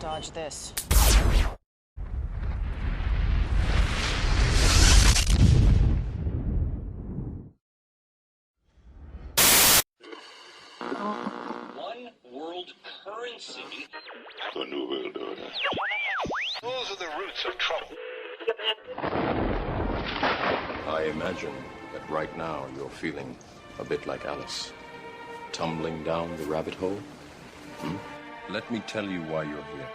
Dodge this. One world currency. The New World Order. Those are the roots of trouble. I imagine that right now you're feeling a bit like Alice, tumbling down the rabbit hole. Let me tell you why you're here.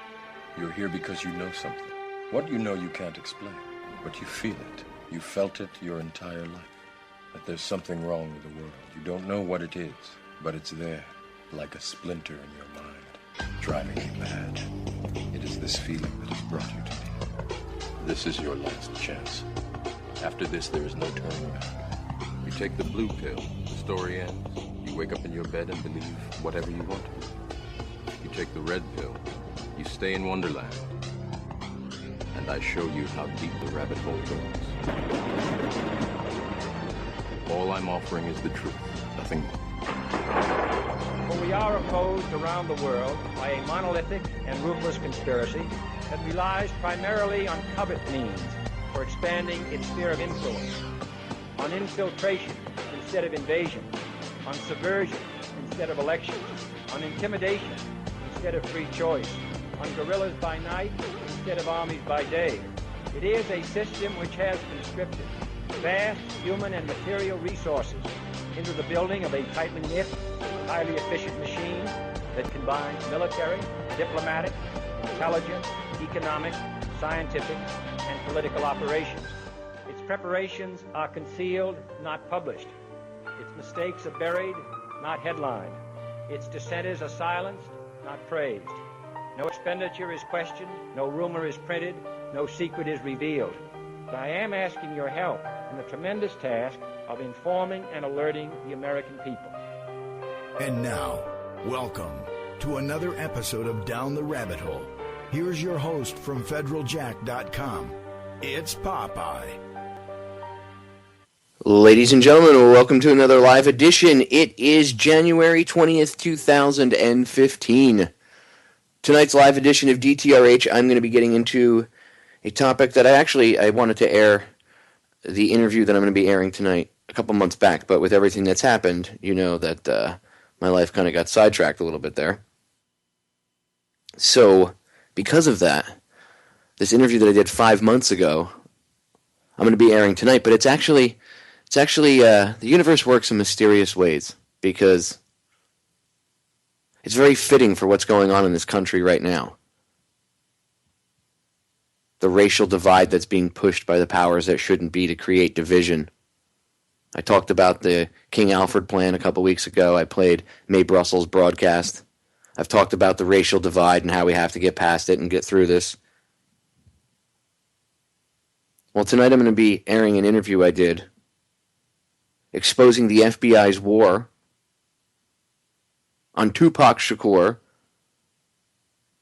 You're here because you know something. What you know you can't explain, but you feel it. You felt it your entire life. That there's something wrong with the world. You don't know what it is, but it's there, like a splinter in your mind, driving you mad. It is this feeling that has brought you to me. This is your last chance. After this, there is no turning back. You take the blue pill, the story ends. You wake up in your bed and believe whatever you want to. You take the red pill, you stay in Wonderland, and I show you how deep the rabbit hole goes. All I'm offering is the truth, nothing more. For we are opposed around the world by a monolithic and ruthless conspiracy that relies primarily on covert means for expanding its sphere of influence, on infiltration instead of invasion, on subversion instead of elections, on intimidation instead of free choice, on guerrillas by night instead of armies by day. It is a system which has conscripted vast human and material resources into the building of a tightly knit, highly efficient machine that combines military, diplomatic, intelligence, economic, scientific, and political operations. Its preparations are concealed, not published. Its mistakes are buried, not headlined. Its dissenters are silenced, not praised. No expenditure is questioned, no rumor is printed, no secret is revealed. But I am asking your help in the tremendous task of informing and alerting the American people. And now, welcome to another episode of Down the Rabbit Hole. Here's your host from federaljack.com. It's Popeye. Ladies and gentlemen, welcome to another live edition. It is January 20th, 2015. Tonight's live edition of DTRH, I'm going to be getting into a topic that I wanted to air the interview that I'm going to be airing tonight a couple months back, but with everything that's happened, you know that my life kind of got sidetracked a little bit there. So, because of that, this interview that I did 5 months ago, I'm going to be airing tonight, but it's actually the universe works in mysterious ways, because it's very fitting for what's going on in this country right now. The racial divide that's being pushed by the powers that shouldn't be to create division. I talked about the King Alfred plan a couple weeks ago. I played Mae Brussels' broadcast. I've talked about the racial divide and how we have to get past it and get through this. Well, tonight I'm going to be airing an interview I did exposing the FBI's war on Tupac Shakur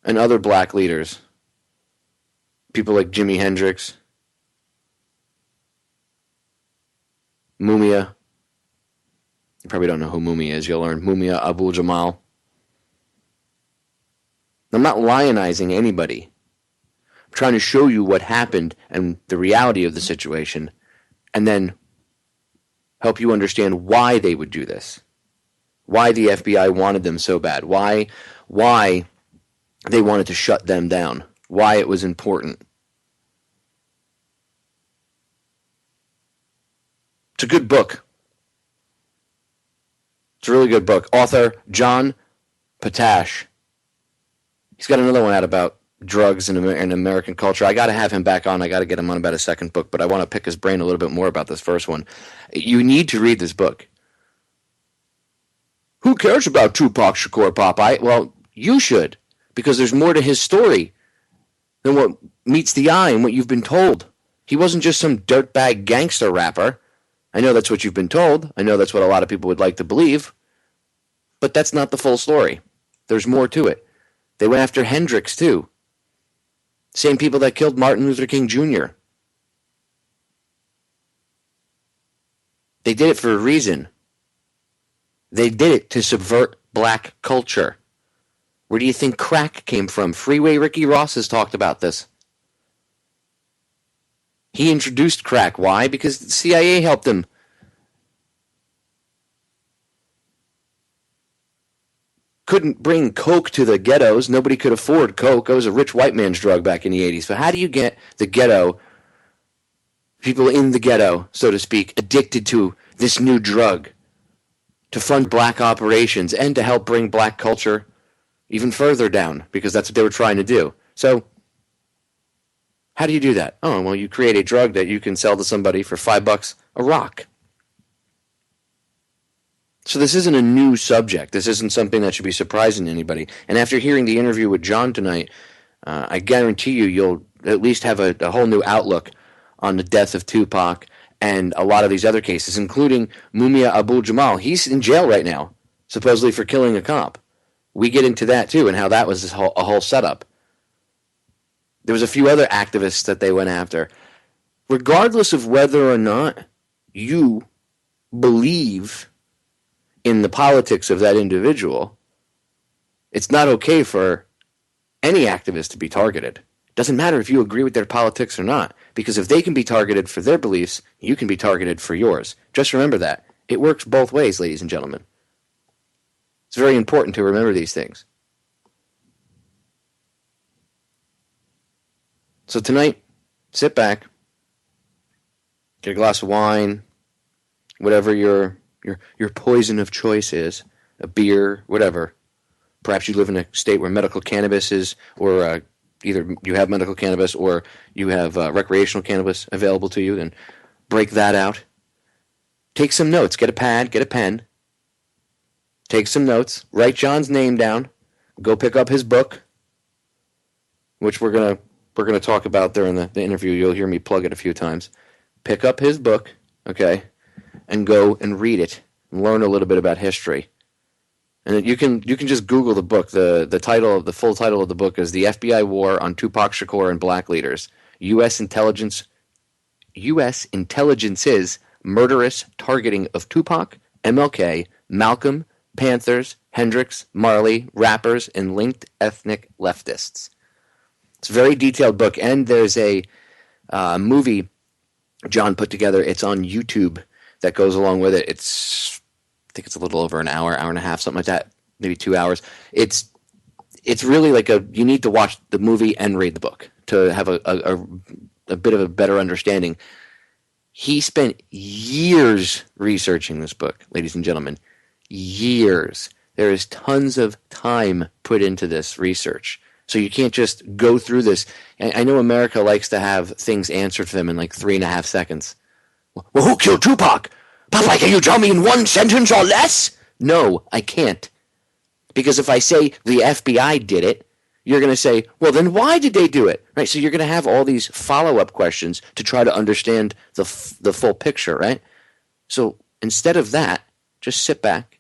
and other black leaders. People like Jimi Hendrix, Mumia. You probably don't know who Mumia is. You'll learn Mumia Abu-Jamal. I'm not lionizing anybody. I'm trying to show you what happened and the reality of the situation, and then help you understand why they would do this. Why the FBI wanted them so bad. Why they wanted to shut them down. Why it was important. It's a good book. It's a really good book. Author John Potash. He's got another one out about drugs and American culture. I got to have him back on. I got to get him on about a second book, but I want to pick his brain a little bit more about this first one. You need to read this book. Who cares about Tupac Shakur, Popeye? Well, you should, because there's more to his story than what meets the eye and what you've been told. He wasn't just some dirtbag gangster rapper. I know that's what you've been told. I know that's what a lot of people would like to believe. But that's not the full story. There's more to it. They went after Hendrix, too. Same people that killed Martin Luther King Jr. They did it for a reason. They did it to subvert black culture. Where do you think crack came from? Freeway Ricky Ross has talked about this. He introduced crack. Why? Because the CIA helped him. Couldn't bring coke to the ghettos. Nobody could afford coke. It was a rich white man's drug back in the 80s. But how do you get the ghetto, people in the ghetto, so to speak, addicted to this new drug to fund black operations and to help bring black culture even further down? Because that's what they were trying to do. So how do you do that? Oh, well, you create a drug that you can sell to somebody for $5 a rock. So this isn't a new subject. This isn't something that should be surprising to anybody. And after hearing the interview with John tonight, I guarantee you'll at least have a whole new outlook on the death of Tupac and a lot of these other cases, including Mumia Abu-Jamal. He's in jail right now, supposedly for killing a cop. We get into that too, and how that was a whole setup. There was a few other activists that they went after. Regardless of whether or not you believe in the politics of that individual, it's not okay for any activist to be targeted. It doesn't matter if you agree with their politics or not, because if they can be targeted for their beliefs, you can be targeted for yours. Just remember that. It works both ways, ladies and gentlemen. It's very important to remember these things. So tonight, sit back, get a glass of wine, whatever your poison of choice is, a beer, whatever. Perhaps you live in a state where medical cannabis is, or either you have medical cannabis or you have recreational cannabis available to you, then break that out. Take some notes. Get a pad, get a pen. Take some notes. Write John's name down. Go pick up his book, which we're gonna talk about during the interview. You'll hear me plug it a few times. Pick up his book, okay, and go and read it and learn a little bit about history. And you can just Google the book. The full title of the book is The FBI War on Tupac Shakur and Black Leaders. U.S. Intelligence's murderous targeting of Tupac, MLK, Malcolm, Panthers, Hendrix, Marley, rappers, and linked ethnic leftists. It's a very detailed book, and there's a movie John put together. It's on YouTube that goes along with it. I think it's a little over an hour, hour and a half, something like that, maybe 2 hours. It's really like you need to watch the movie and read the book to have a bit of a better understanding. He spent years researching this book, ladies and gentlemen. Years. There is tons of time put into this research. So you can't just go through this. I know America likes to have things answered for them in like 3.5 seconds. Well, who killed Tupac? Popeye, can you tell me in one sentence or less? No, I can't. Because if I say the FBI did it, you're going to say, well, then why did they do it? Right? So you're going to have all these follow-up questions to try to understand the full picture, right? So instead of that, just sit back,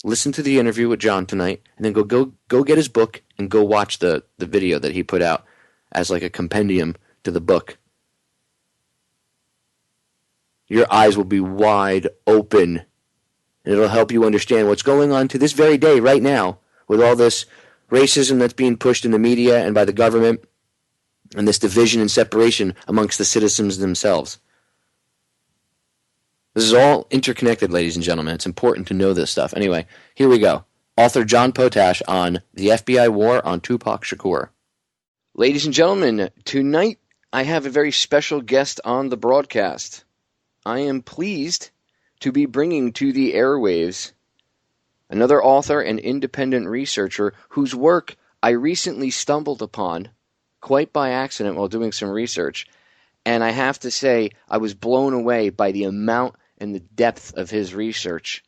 listen to the interview with John tonight, and then go get his book and go watch the video that he put out as like a compendium to the book. Your eyes will be wide open, and it'll help you understand what's going on to this very day right now with all this racism that's being pushed in the media and by the government, and this division and separation amongst the citizens themselves. This is all interconnected, ladies and gentlemen. It's important to know this stuff. Anyway, here we go. Author John Potash on the FBI War on Tupac Shakur. Ladies and gentlemen, tonight I have a very special guest on the broadcast. I am pleased to be bringing to the airwaves another author and independent researcher whose work I recently stumbled upon quite by accident while doing some research. And I have to say, I was blown away by the amount and the depth of his research.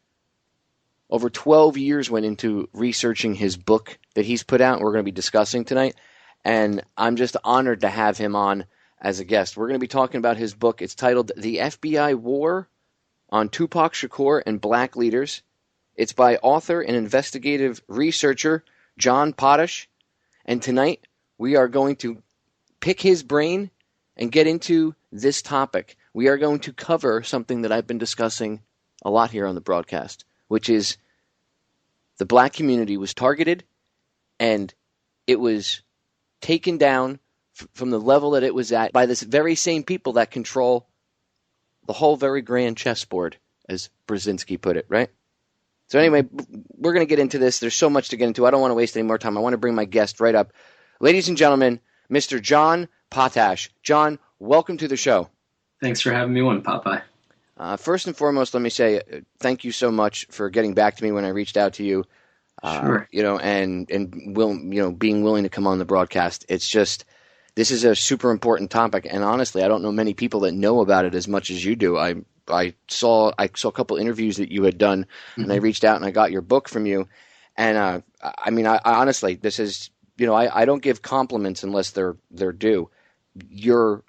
Over 12 years went into researching his book that he's put out, and we're going to be discussing tonight. And I'm just honored to have him on as a guest. We're going to be talking about his book. It's titled The FBI War on Tupac Shakur and Black Leaders. It's by author and investigative researcher John Potash. And tonight we are going to pick his brain and get into this topic. We are going to cover something that I've been discussing a lot here on the broadcast, which is the black community was targeted and it was taken down from the level that it was at by this very same people that control the whole very grand chessboard, as Brzezinski put it, right? So anyway, we're going to get into this. There's so much to get into. I don't want to waste any more time. I want to bring my guest right up. Ladies and gentlemen, Mr. John Potash. John, welcome to the show. Thanks for having me on, Popeye. First and foremost, let me say thank you so much for getting back to me when I reached out to you. Sure. And being willing to come on the broadcast. It's just, this is a super important topic, and honestly, I don't know many people that know about it as much as you do. I saw a couple interviews that you had done, and I reached out and I got your book from you. And I honestly, this is, I don't give compliments unless they're due. Your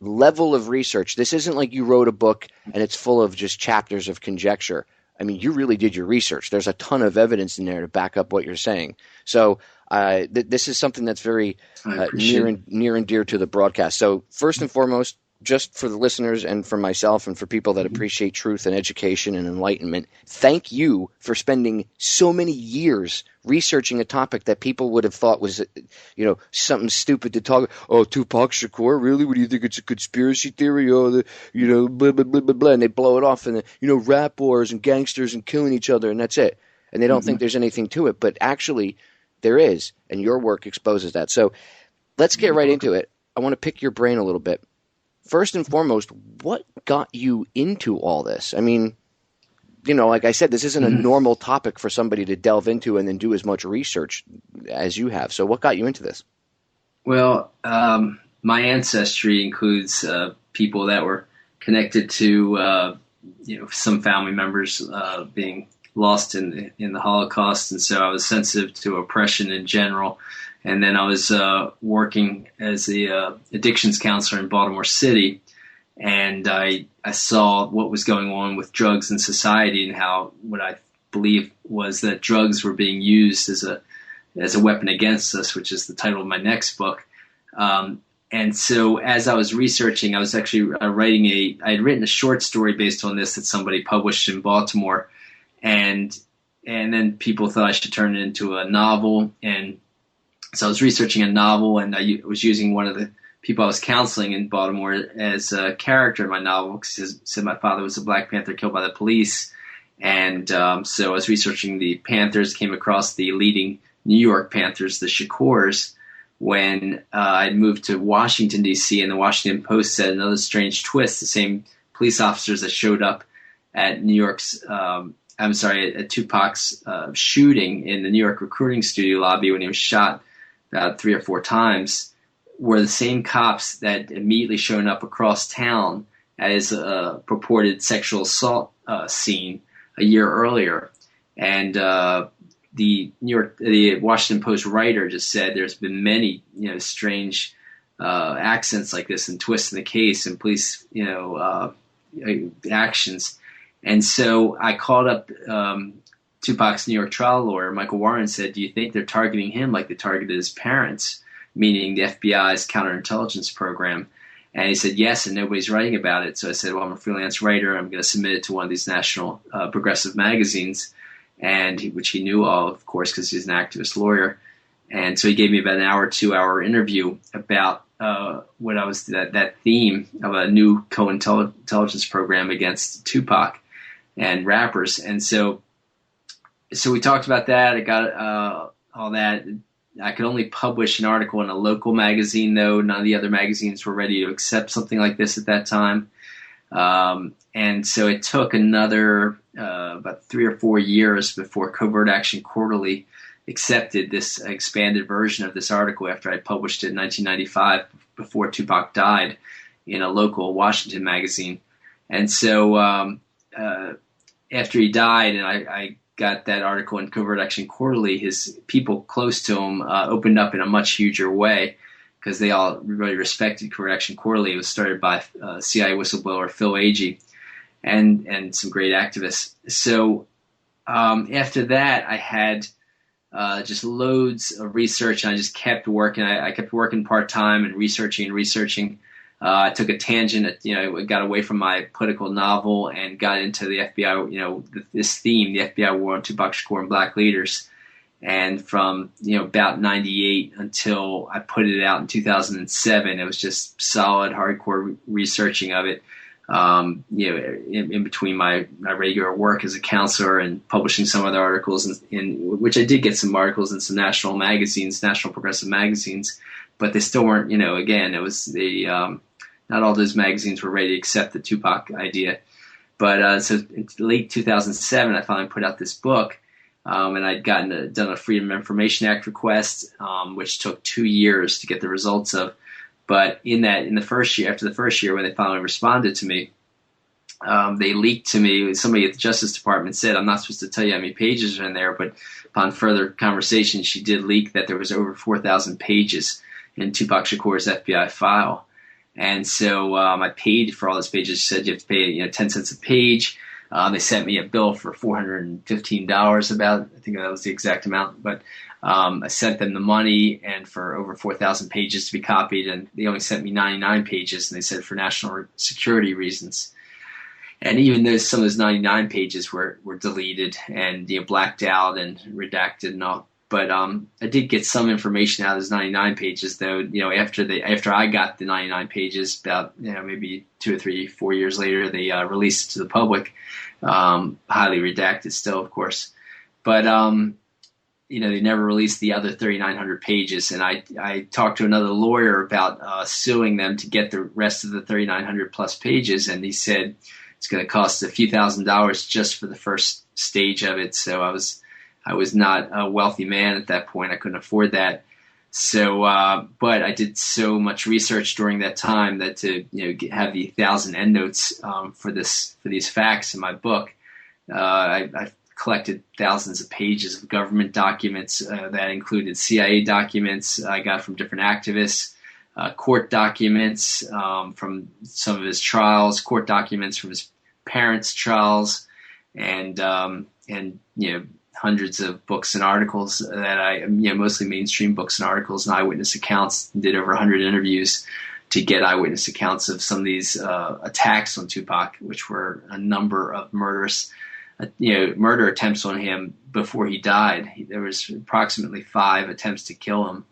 level of research, this isn't like you wrote a book and it's full of just chapters of conjecture. I mean, you really did your research. There's a ton of evidence in there to back up what you're saying. So this is something that's very near and dear to the broadcast. So first and foremost, just for the listeners and for myself and for people that appreciate truth and education and enlightenment, thank you for spending so many years researching a topic that people would have thought was, something stupid to talk. Oh, Tupac Shakur, really? What do you think? It's a conspiracy theory? Oh, blah, blah, blah, blah, blah. And they blow it off and, rap wars and gangsters and killing each other, and that's it. And they don't think there's anything to it. But actually, there is, and your work exposes that. So let's get right into it. I want to pick your brain a little bit. First and foremost, what got you into all this? I mean, like I said, this isn't a normal topic for somebody to delve into and then do as much research as you have. So what got you into this? Well, my ancestry includes people that were connected to, some family members being lost in the Holocaust. And so I was sensitive to oppression in general. And then I was working as a addictions counselor in Baltimore City, and I saw what was going on with drugs in society and how what I believe was that drugs were being used as a weapon against us, which is the title of my next book. And so as I was researching, I was actually I had written a short story based on this that somebody published in Baltimore, and then people thought I should turn it into a novel. And so I was researching a novel, and I was using one of the people I was counseling in Baltimore as a character in my novel, because he said my father was a Black Panther killed by the police. And so I was researching the Panthers, came across the leading New York Panthers, the Shakurs, when I moved to Washington, D.C., and the Washington Post said another strange twist. The same police officers that showed up at at Tupac's shooting in the New York recruiting studio lobby when he was shot about 3 or 4 times were the same cops that immediately shown up across town at his purported sexual assault scene a year earlier. And the Washington Post writer just said there's been many strange accents like this and twists in the case and police actions. And so I called up Tupac's New York trial lawyer, Michael Warren, and said, do you think they're targeting him like they targeted his parents, meaning the FBI's counterintelligence program? And he said, yes, and nobody's writing about it. So I said, well, I'm a freelance writer. I'm going to submit it to one of these national progressive magazines, which he knew of course, because he's an activist lawyer. And so he gave me about an hour, 2-hour interview about what I was that theme of a new co-intelligence program against Tupac and rappers. And so we talked about that. I got all that. I could only publish an article in a local magazine, though. None of the other magazines were ready to accept something like this at that time. And so it took another about 3 or 4 years before Covert Action Quarterly accepted this expanded version of this article after I published it in 1995, before Tupac died, in a local Washington magazine. And so after he died, and I got that article in Covert Action Quarterly, his people close to him opened up in a much huger way, because they all really respected Covert Action Quarterly. It was started by CIA whistleblower Phil Agee and some great activists. So after that, I had just loads of research, and I just kept working. I kept working part-time and researching. I took a tangent, got away from my political novel and got into the FBI, this theme, the FBI war on Tupac Shakur and black leaders. And from, about 98 until I put it out in 2007, it was just solid, hardcore researching of it. In between my regular work as a counselor and publishing some other articles, in which I did get some articles in some national magazines, national progressive magazines, but they still weren't, again, it was not all those magazines were ready to accept the Tupac idea. But so in late 2007, I finally put out this book. And I'd done a Freedom of Information Act request, which took 2 years to get the results of. But in the first year, after the first year, when they finally responded to me, they leaked to me. Somebody at the Justice Department said, "I'm not supposed to tell you how many pages are in there," but upon further conversation, she did leak that there was over 4,000 pages in Tupac Shakur's FBI file. And so I paid for all those pages. She said you have to pay 10 cents a page. They sent me a bill for $415 I think that was the exact amount, but I sent them the money and for over 4,000 pages to be copied, and they only sent me 99 pages, and they said for national security reasons. And even though some of those 99 pages were deleted and blacked out and redacted and all, but I did get some information out of those 99 pages, though. After I got the 99 pages, about maybe 2 or 3, 4 years later, they released it to the public, highly redacted still, of course. But they never released the other 3,900 pages, and I talked to another lawyer about suing them to get the rest of the 3,900 plus pages, and he said it's going to cost a few $1,000s just for the first stage of it. So I was not a wealthy man at that point. I couldn't afford that. So, but I did so much research during that time that to have the 1,000 endnotes for these facts in my book, I collected thousands of pages of government documents that included CIA documents I got from different activists, court documents from some of his trials, court documents from his parents' trials, and hundreds of books and articles that mostly mainstream books and articles and eyewitness accounts. Did over 100 interviews to get eyewitness accounts of some of these attacks on Tupac, which were a number of murder attempts on him before he died. There was approximately 5 attempts to kill him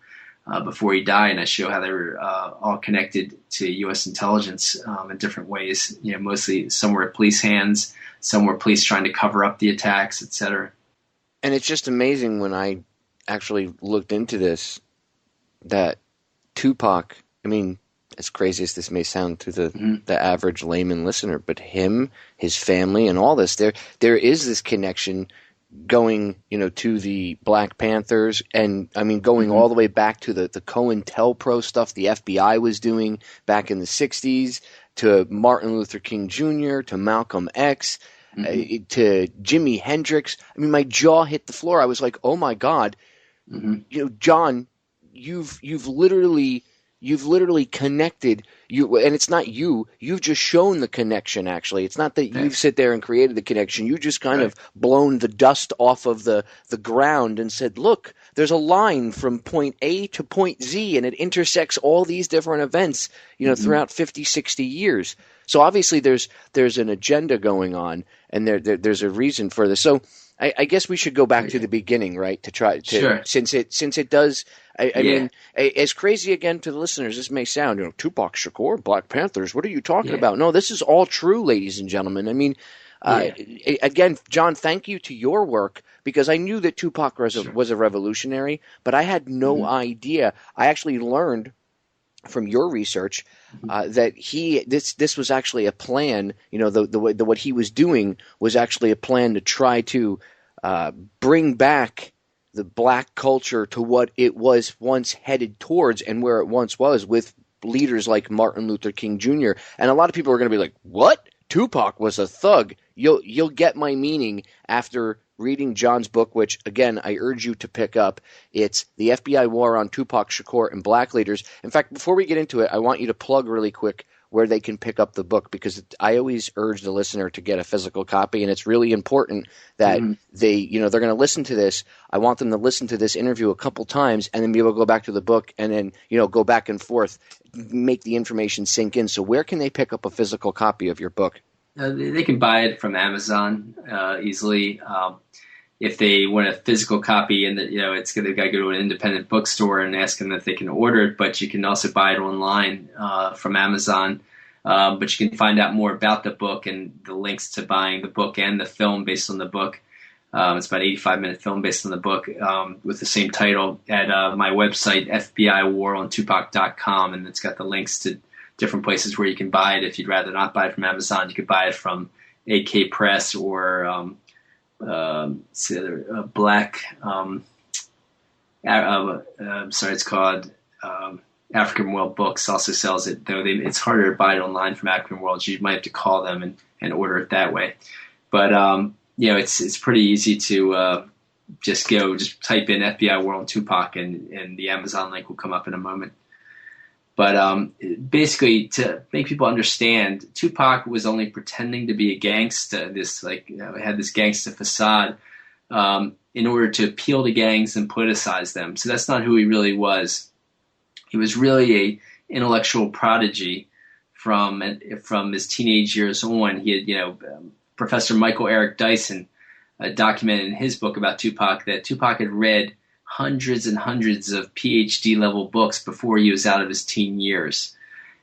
before he died, and I show how they were all connected to U.S. intelligence in different ways. Mostly some were at police hands, some were police trying to cover up the attacks, etc. And it's just amazing when I actually looked into this that Tupac, as crazy as this may sound to the average layman listener, but him, his family, and all this, there is this connection going, to the Black Panthers, and going all the way back to the COINTELPRO stuff the FBI was doing back in the 60s, to Martin Luther King Jr., to Malcolm X, to Jimi Hendrix. My jaw hit the floor. I was like, oh my God, John, you've literally connected and it's not you've just shown the connection. Actually, it's not that you've sit there and created the connection. You just kind of blown the dust off of the ground and said, look, there's a line from point A to point Z, and it intersects all these different events, throughout 50, 60 years. So obviously there's an agenda going on, and there's a reason for this. So I guess we should go back to the beginning, right? To try to since it does. I mean, as crazy again to the listeners this may sound, Tupac Shakur, Black Panthers. What are you talking about? No, this is all true, ladies and gentlemen. Again, John, thank you to your work, because I knew that Tupac was a revolutionary, but I had no idea. I actually learned from your research that this was actually a plan. What he was doing was actually a plan to try to bring back the black culture to what it was once headed towards, and where it once was, with leaders like Martin Luther King Jr. And a lot of people are going to be like, "What? Tupac was a thug." You'll get my meaning after reading John's book, which, again, I urge you to pick up. It's The FBI War on Tupac Shakur and Black Leaders. In fact, before we get into it, I want you to plug really quick where they can pick up the book, because I always urge the listener to get a physical copy, and it's really important that they're going to listen to this. I want them to listen to this interview a couple times and then be able to go back to the book and then, go back and forth, make the information sink in. So where can they pick up a physical copy of your book? They can buy it from Amazon easily. if they want a physical copy, and they've got to go to an independent bookstore and ask them if they can order it. But you can also buy it online from Amazon. But you can find out more about the book and the links to buying the book and the film based on the book. It's about an 85-minute film based on the book with the same title at my website, FBIWarOnTupac.com, and it's got the links to different places where you can buy it. If you'd rather not buy it from Amazon, you could buy it from AK Press or Black. It's called African World Books. Also sells it, though it's harder to buy it online from African World. So you might have to call them and order it that way. But it's pretty easy to just type in FBI World on Tupac, and the Amazon link will come up in a moment. But basically, to make people understand, Tupac was only pretending to be a gangster. Had this gangster facade in order to appeal to gangs and politicize them. So that's not who he really was. He was really a intellectual prodigy from his teenage years on. He had, Professor Michael Eric Dyson documented in his book about Tupac that Tupac had read hundreds and hundreds of PhD level books before he was out of his teen years.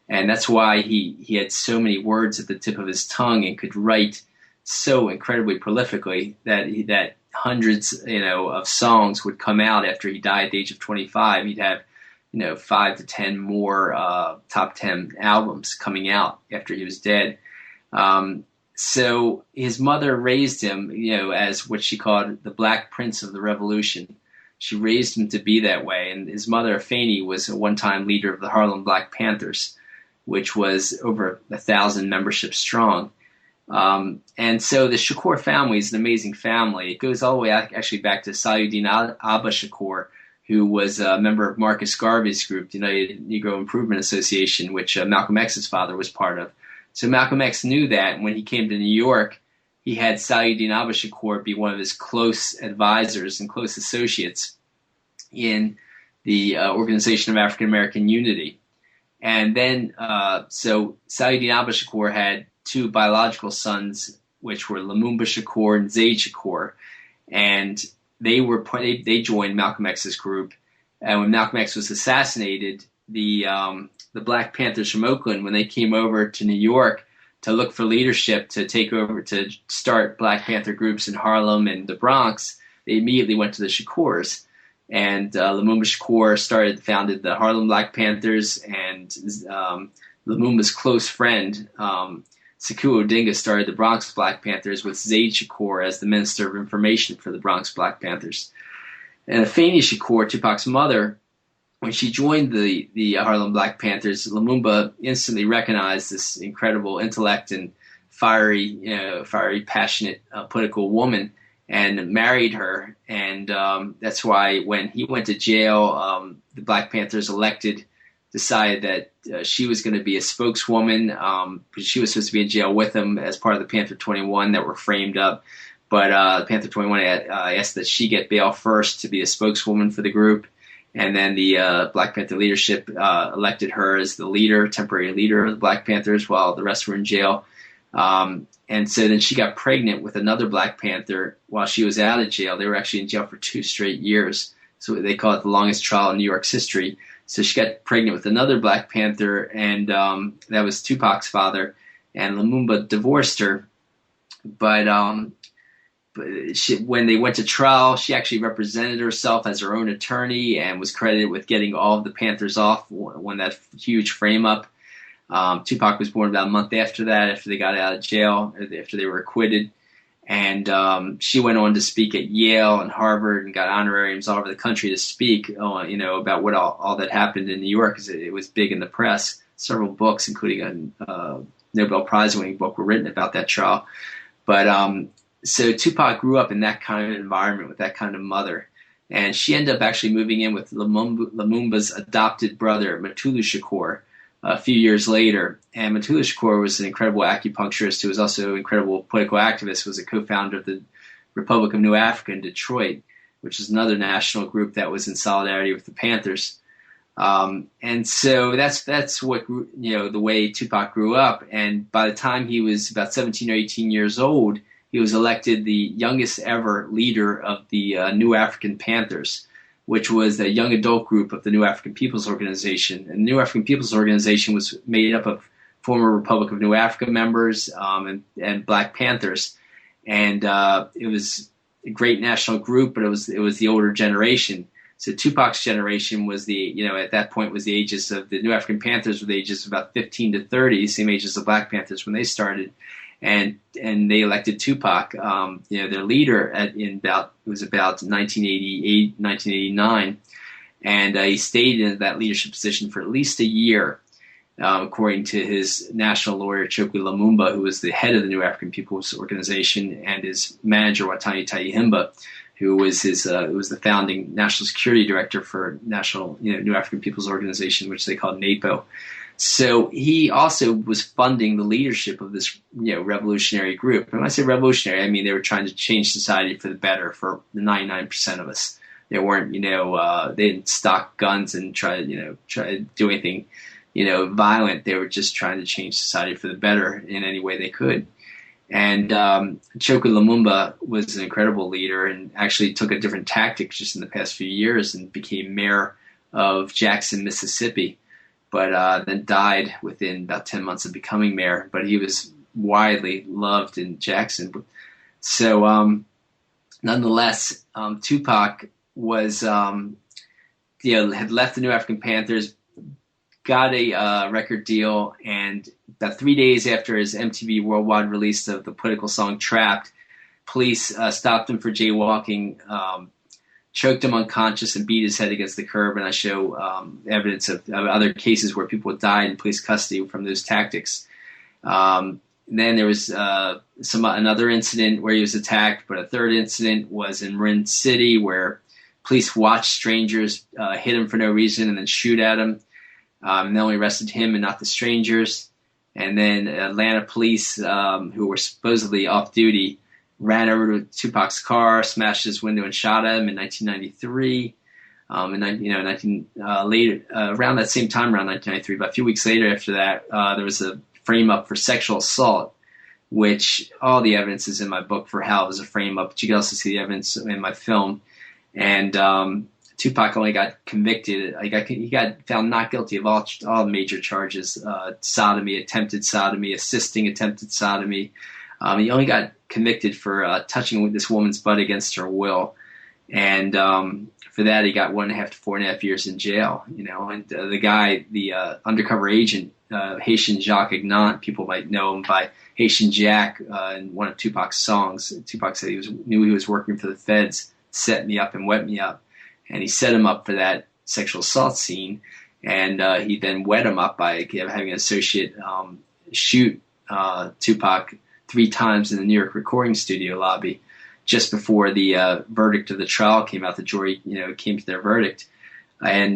And that's why he had so many words at the tip of his tongue and could write so incredibly prolifically that hundreds, of songs would come out after he died at the age of 25. He'd have, 5 to 10 more top 10 albums coming out after he was dead. So his mother raised him, as what she called the Black Prince of the Revolution. She raised him to be that way. And his mother, Fanny, was a one-time leader of the Harlem Black Panthers, which was over 1,000 membership strong. And so the Shakur family is an amazing family. It goes all the way actually back to Salyuddin Abba Shakur, who was a member of Marcus Garvey's group, the United Negro Improvement Association, which Malcolm X's father was part of. So Malcolm X knew that, and when he came to New York, he had Salyuddin Abba Shakur be one of his close advisors and close associates in the Organization of African American Unity. And then, so Salyuddin Abba Shakur had two biological sons, which were Lumumba Shakur and Zaid Shakur, and they joined Malcolm X's group. And when Malcolm X was assassinated, the Black Panthers from Oakland, when they came over to New York to look for leadership to take over, to start Black Panther groups in Harlem and the Bronx, they immediately went to the Shakurs. And Lumumba Shakur founded the Harlem Black Panthers, and Lumumba's close friend, Sekou Odinga, started the Bronx Black Panthers with Zaid Shakur as the Minister of Information for the Bronx Black Panthers. And Afeni Shakur, Tupac's mother, when she joined the Harlem Black Panthers, Lumumba instantly recognized this incredible intellect and fiery, passionate political woman, and married her. And that's why when he went to jail, the Black Panthers decided that she was going to be a spokeswoman. She was supposed to be in jail with him as part of the Panther 21 that were framed up. But Panther 21 asked that she get bail first to be a spokeswoman for the group. And then the Black Panther leadership elected her as the temporary leader of the Black Panthers while the rest were in jail. And so then she got pregnant with another Black Panther while she was out of jail. They were actually in jail for 2 straight years. So they call it the longest trial in New York's history. So she got pregnant with another Black Panther, and that was Tupac's father. And Lumumba divorced her. But when they went to trial, she actually represented herself as her own attorney and was credited with getting all of the Panthers off, won that huge frame-up. Tupac was born about a month after that, after they got out of jail, after they were acquitted. And she went on to speak at Yale and Harvard and got honorariums all over the country to speak, about what all that happened in New York, because it was big in the press. Several books, including a Nobel Prize-winning book, were written about that trial. But so Tupac grew up in that kind of environment with that kind of mother. And she ended up actually moving in with Lumumba's adopted brother, Mutulu Shakur, a few years later. And Mutulu Shakur was an incredible acupuncturist who was also an incredible political activist, was a co-founder of the Republic of New Africa in Detroit, which is another national group that was in solidarity with the Panthers. And so that's what, the way Tupac grew up. And by the time he was about 17 or 18 years old, he was elected the youngest ever leader of the New African Panthers, which was the young adult group of the New African People's Organization. And the New African People's Organization was made up of former Republic of New Africa members and Black Panthers. And it was a great national group, but it was the older generation. So Tupac's generation was at that point was the ages of the New African Panthers were the ages of about 15 to 30, same age as the Black Panthers when they started. And they elected Tupac, their leader in about 1988, 1989, and he stayed in that leadership position for at least a year, according to his national lawyer Chokwe Lumumba, who was the head of the New African People's Organization, and his manager Watani Tayihimba, who was the founding national security director for National New African People's Organization, which they called NAPO. So he also was funding the leadership of this, revolutionary group. And when I say revolutionary, I mean they were trying to change society for the better for the 99% of us. They weren't, they didn't stock guns and try to do anything, violent. They were just trying to change society for the better in any way they could. And Chokwe Lumumba was an incredible leader and actually took a different tactic just in the past few years and became mayor of Jackson, Mississippi. But then died within about 10 months of becoming mayor. But he was widely loved in Jackson. So nonetheless, Tupac was, had left the New African Panthers, got a record deal, and about 3 days after his MTV Worldwide release of the political song Trapped, police stopped him for jaywalking, choked him unconscious and beat his head against the curb. And I show evidence of other cases where people died in police custody from those tactics. Then there was another incident where he was attacked, but a third incident was in Marin City where police watched strangers hit him for no reason and then shoot at him. And they only arrested him and not the strangers. And then Atlanta police, who were supposedly off duty, ran over to Tupac's car, smashed his window, and shot him in 1993. Around that same time, around 1993, but a few weeks later after that, there was a frame-up for sexual assault, which all the evidence is in my book for how it was a frame-up, but you can also see the evidence in my film. And Tupac only got convicted. He got found not guilty of all major charges: sodomy, attempted sodomy, assisting attempted sodomy. He only got convicted for touching this woman's butt against her will, and for that he got 1.5 to 4.5 years in jail. And the guy, the undercover agent, Haitian Jacques Ignant, people might know him by Haitian Jack in one of Tupac's songs. Tupac said knew he was working for the feds, set me up and wet me up. And he set him up for that sexual assault scene, and he then wet him up by having an associate shoot Tupac 3 times in the New York recording studio lobby just before the verdict of the trial came out. The jury, came to their verdict, and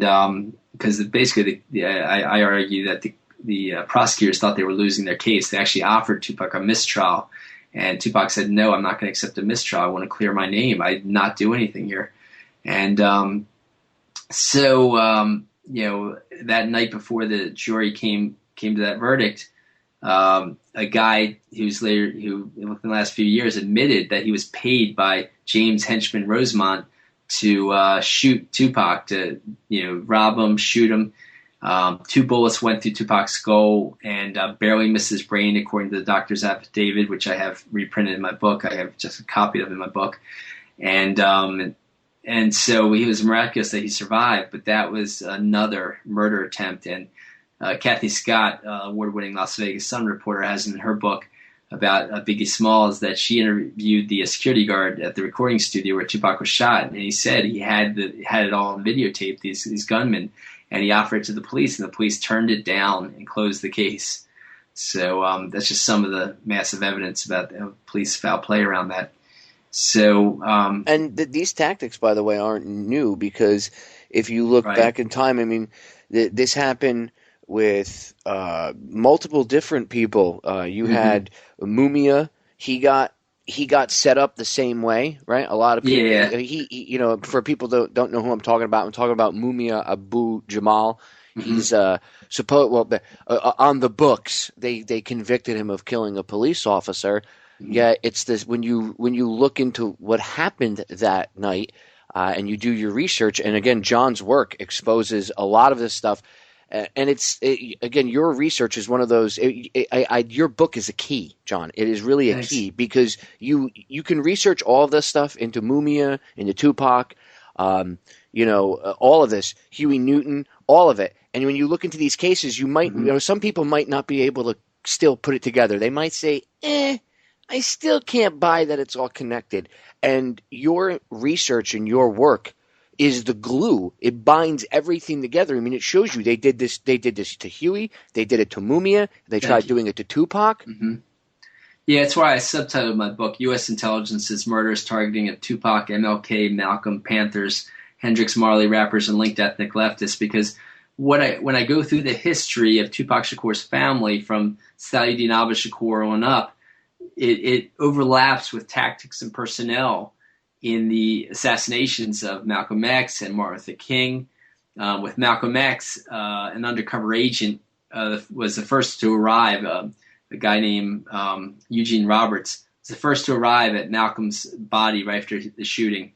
because basically, I argue that the prosecutors thought they were losing their case. They actually offered Tupac a mistrial, and Tupac said, "No, I'm not going to accept a mistrial. I want to clear my name. I did not do anything here." And that night before the jury came to that verdict, a guy who within the last few years admitted that he was paid by James Henchman Rosemont to shoot Tupac, to rob him, shoot him. 2 bullets went through Tupac's skull and barely missed his brain, according to the doctor's affidavit, which I have reprinted in my book. I have just a copy of it in my book, and so he was miraculous that he survived, but that was another murder attempt. And Kathy Scott, award-winning Las Vegas Sun reporter, has in her book about Biggie Smalls that she interviewed the security guard at the recording studio where Tupac was shot, and he said he had it all on videotape, these gunmen, and he offered it to the police, and the police turned it down and closed the case. So that's just some of the massive evidence about police foul play around that. So, and these tactics, by the way, aren't new, because if you look back in time, I mean, this happened with multiple different people. You had Mumia. He got set up the same way, right? A lot of people. Yeah. He for people that don't know who I'm talking about Mumia Abu Jamal. He's on the books. They convicted him of killing a police officer. Yeah, it's this when you look into what happened that night, and you do your research, and again, John's work exposes a lot of this stuff, and again, your research is one of those. Your book is a key, John. It is really a Thanks. key because you can research all of this stuff into Mumia, into Tupac, all of this, Huey Newton, all of it, and when you look into these cases, you might, some people might not be able to still put it together. They might say, I still can't buy that it's all connected. And your research and your work is the glue. It binds everything together. I mean, it shows you they did this to Huey, they did it to Mumia, they tried doing it to Tupac. Mm-hmm. Yeah, that's why I subtitled my book, U.S. Intelligence's Murders Targeting of Tupac, MLK, Malcolm, Panthers, Hendrix, Marley, Rappers, and Linked Ethnic Leftists, because when I go through the history of Tupac Shakur's family from Sayyidina Abba Shakur on up, it overlaps with tactics and personnel in the assassinations of Malcolm X and Martin Luther King. With Malcolm X, an undercover agent was the first to arrive. A guy named Eugene Roberts was the first to arrive at Malcolm's body right after the shooting.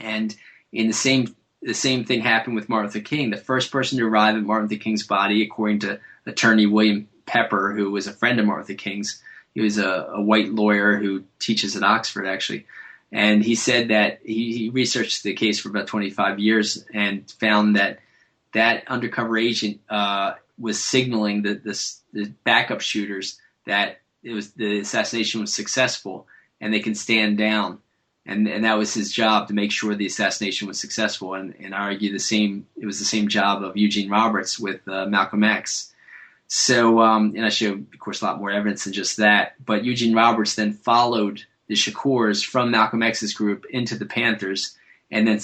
And in the same thing happened with Martin Luther King. The first person to arrive at Martin Luther King's body, according to attorney William Pepper, who was a friend of Martin Luther King's. He was a white lawyer who teaches at Oxford, actually. And he said that he researched the case for about 25 years and found that undercover agent was signaling the backup shooters that the assassination was successful and they can stand down. And that was his job, to make sure the assassination was successful. And I argue it was the same job of Eugene Roberts with Malcolm X. So, and I showed, of course, a lot more evidence than just that. But Eugene Roberts then followed the Shakurs from Malcolm X's group into the Panthers, and then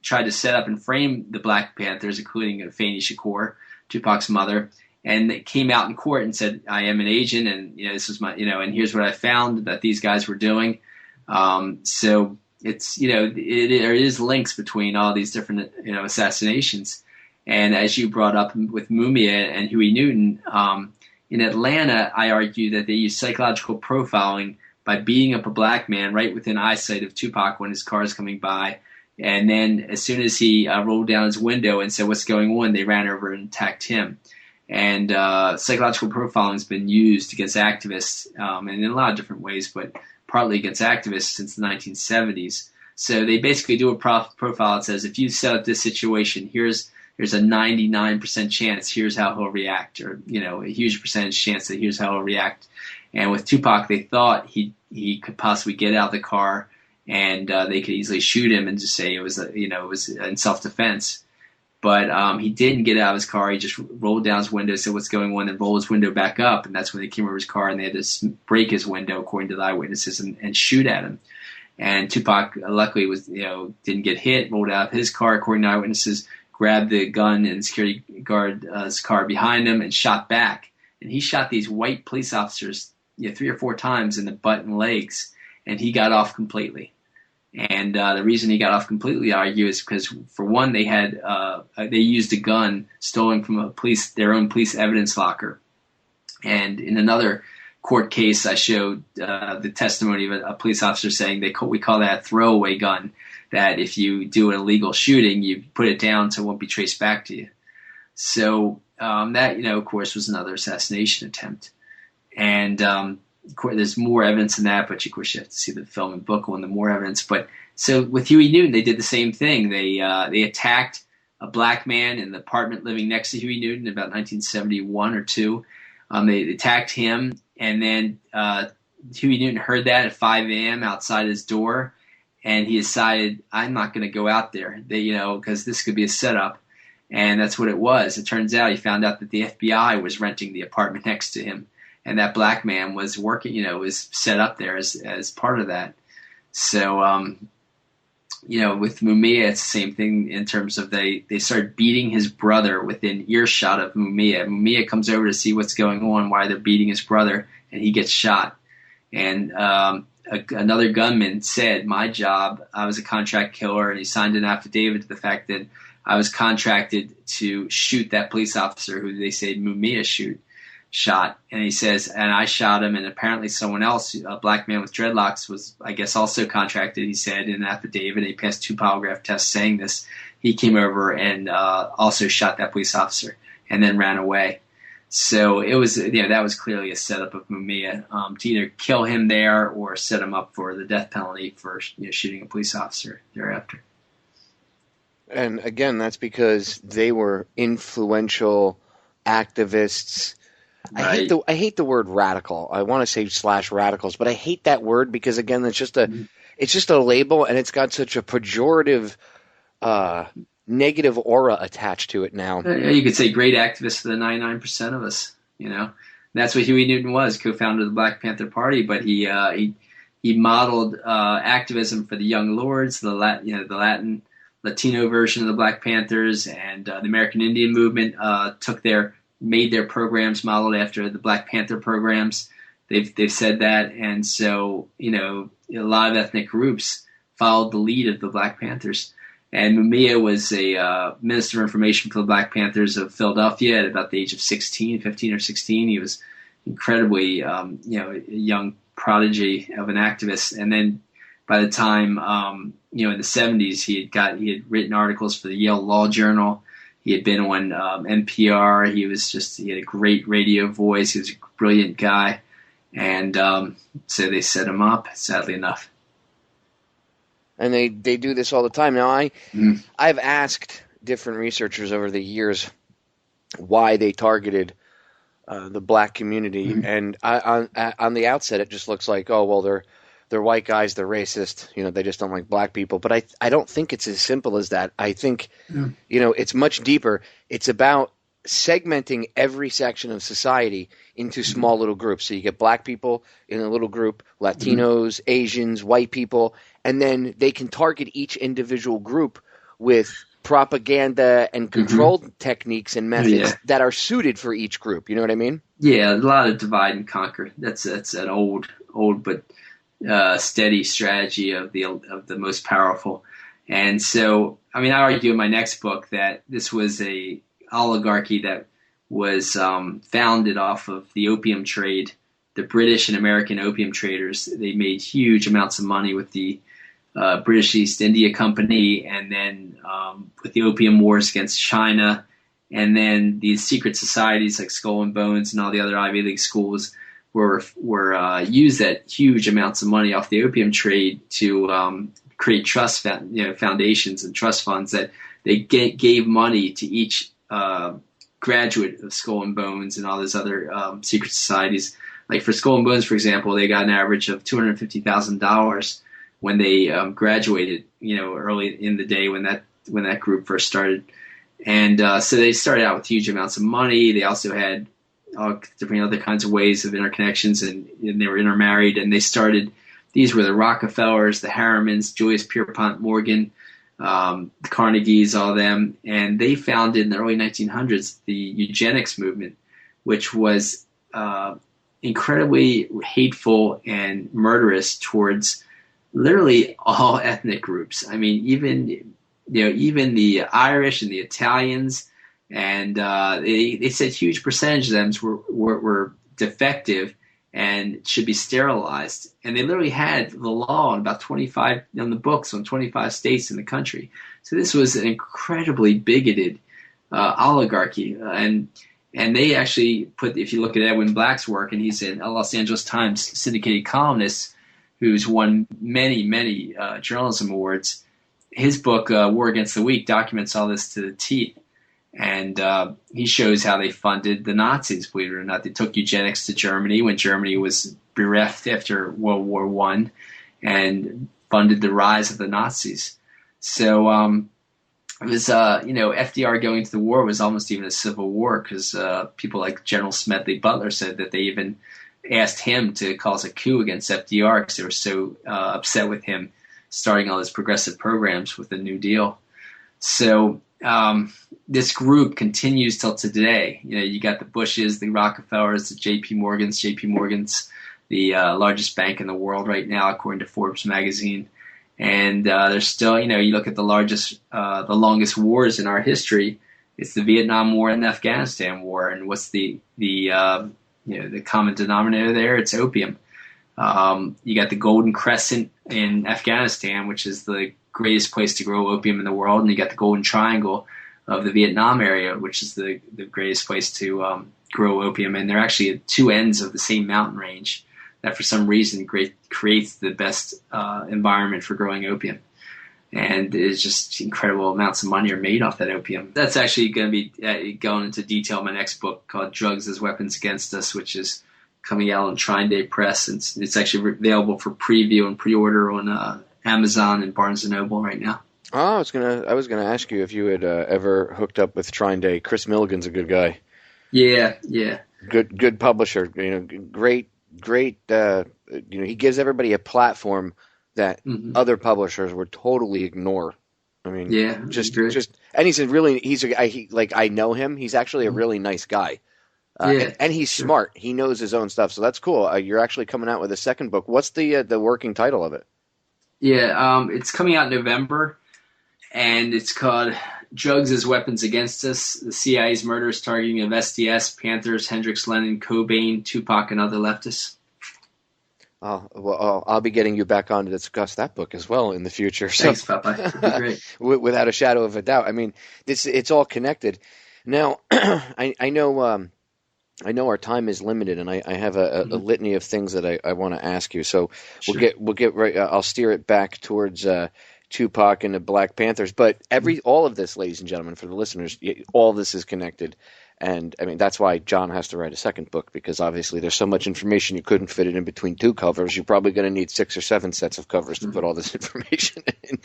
tried to set up and frame the Black Panthers, including Fanny Shakur, Tupac's mother. And they came out in court and said, "I am an agent, and this was my, and here's what I found that these guys were doing." So it's, there is links between all these different, assassinations. And as you brought up with Mumia and Huey Newton, in Atlanta, I argue that they used psychological profiling by beating up a black man right within eyesight of Tupac when his car is coming by. And then as soon as he rolled down his window and said, "What's going on?" they ran over and attacked him. And psychological profiling has been used against activists, and in a lot of different ways, but partly against activists since the 1970s. So they basically do a profile that says, if you set up this situation, there's a 99% chance here's how he'll react, or a huge percentage chance that here's how he'll react. And with Tupac, they thought he could possibly get out of the car, and they could easily shoot him and just say it was in self-defense. But he didn't get out of his car. He just rolled down his window, said what's going on, and rolled his window back up. And that's when they came over his car, and they had to break his window, according to the eyewitnesses, and shoot at him. And Tupac, luckily, didn't get hit, rolled out of his car, according to eyewitnesses, grabbed the gun and security guard's car behind him and shot back. And he shot these white police officers 3 or 4 times in the butt and legs, and he got off completely. And the reason he got off completely, I argue, is because, for one, they used a gun stolen from their own police evidence locker. And in another court case, I showed the testimony of a police officer saying we call that a throwaway gun, that if you do an illegal shooting, you put it down so it won't be traced back to you. So that, of course, was another assassination attempt. And there's more evidence than that, but of course you have to see the film and book on the more evidence. But so with Huey Newton, they did the same thing. They attacked a black man in the apartment living next to Huey Newton in about 1971 or 2. They attacked him, and then Huey Newton heard that at 5 a.m. outside his door, and he decided, I'm not going to go out there, because this could be a setup. And that's what it was. It turns out he found out that the FBI was renting the apartment next to him, and that black man was working, was set up there as part of that. So, with Mumia, it's the same thing in terms of they started beating his brother within earshot of Mumia. Mumia comes over to see what's going on, why they're beating his brother, and he gets shot. And another gunman said, my job, I was a contract killer, and he signed an affidavit to the fact that I was contracted to shoot that police officer who they said Mumia shot. And he says, and I shot him, and apparently someone else, a black man with dreadlocks, was, I guess, also contracted, he said in an affidavit. He passed 2 polygraph tests saying this. He came over and also shot that police officer and then ran away. So it was, that was clearly a setup of Mumia to either kill him there or set him up for the death penalty for shooting a police officer thereafter. And again, that's because they were influential activists. Right. I hate the word radical. I want to say / radicals, but I hate that word because again, it's just a label, and it's got such a pejorative, negative aura attached to it now. You could say great activists for the 99% of us. That's what Huey Newton was, co-founder of the Black Panther Party. But he modeled activism for the Young Lords, the Latino version of the Black Panthers, and the American Indian movement made their programs modeled after the Black Panther programs. They've said that, and so a lot of ethnic groups followed the lead of the Black Panthers. And Mumia was a Minister of Information for the Black Panthers of Philadelphia at about the age of 15 or 16. He was incredibly, a young prodigy of an activist. And then by the time, in the 70s, he had written articles for the Yale Law Journal. He had been on NPR. He had a great radio voice. He was a brilliant guy. And so they set him up, sadly enough. And they do this all the time. Now, I've asked different researchers over the years why they targeted the black community, and on the outset, it just looks like, oh, well, they're white guys, they're racist, they just don't like black people. But I don't think it's as simple as that. I think, it's much deeper. It's about segmenting every section of society into small little groups. So you get black people in a little group, Latinos, Asians, white people, and then they can target each individual group with propaganda and control techniques and methods that are suited for each group. You know what I mean? Yeah, a lot of divide and conquer. That's an old but steady strategy of the most powerful. And so, I argue in my next book that this was a oligarchy that was founded off of the opium trade. The British and American opium traders, they made huge amounts of money with the British East India Company, and then with the opium wars against China, and then these secret societies like Skull and Bones and all the other Ivy League schools were used that huge amounts of money off the opium trade to create trust foundations and trust funds that they gave money to each graduate of Skull and Bones and all those other secret societies. Like for Skull and Bones, for example, they got an average of $250,000 when they graduated, early in the day when that group first started. And so they started out with huge amounts of money. They also had all different other kinds of ways of interconnections, and they were intermarried. And these were the Rockefellers, the Harrimans, Julius Pierpont Morgan, the Carnegies, all of them. And they founded in the early 1900s the eugenics movement, which was incredibly hateful and murderous towards literally all ethnic groups. Even the Irish and the Italians, and they said huge percentage of them were defective and should be sterilized. And they literally had the law on about 25 on the books on 25 states in the country. So this was an incredibly bigoted oligarchy, and they actually put, if you look at Edwin Black's work, and he's a Los Angeles Times syndicated columnist who's won many journalism awards. His book, War Against the Weak, documents all this to the T. And he shows how they funded the Nazis, believe it or not. They took eugenics to Germany when Germany was bereft after World War I, and funded the rise of the Nazis. So it was, FDR going to the war was almost even a civil war, because people like General Smedley Butler said that they even asked him to cause a coup against FDR because they were so upset with him starting all his progressive programs with the New Deal. So this group continues till today. You got the Bushes, the Rockefellers, the JP Morgans. JP Morgan's the largest bank in the world right now, according to Forbes magazine. And there's still, you look at the longest wars in our history. It's the Vietnam War and the Afghanistan War. And what's the the common denominator there, it's opium. You got the Golden Crescent in Afghanistan, which is the greatest place to grow opium in the world, and you got the Golden Triangle of the Vietnam area, which is the greatest place to grow opium. And they're actually at two ends of the same mountain range that for some reason creates the best environment for growing opium. And it's just incredible amounts of money are made off that opium. That's actually going to be going into detail in my next book called Drugs as Weapons Against Us, which is coming out on Trine Day Press. And it's actually available for preview and pre-order on Amazon and Barnes & Noble right now. Oh, I was gonna ask you if you had ever hooked up with Trine Day. Chris Milligan's a good guy. Yeah. Good publisher. Great. He gives everybody a platform that other publishers would totally ignore. I mean, and I know him. He's actually a really nice guy. And he's smart. He knows his own stuff. So that's cool. You're actually coming out with a second book. What's the working title of it? Yeah, it's coming out in November, and it's called Drugs as Weapons Against Us, the CIA's murders targeting of SDS, Panthers, Hendricks, Lennon, Cobain, Tupac, and other leftists. I'll be getting you back on to discuss that book as well in the future. Thanks, Popeye. That'd be great. Without a shadow of a doubt. I mean, it's all connected. Now, I know our time is limited, and I have a litany of things that I want to ask you. So Sure. we'll get right. I'll steer it back towards Tupac and the Black Panthers. But all of this, ladies and gentlemen, for the listeners, all this is connected. And I mean, that's why John has to write a second book, because obviously there's so much information you couldn't fit it in between two covers. You're probably going to need 6 or 7 sets of covers to put all this information in.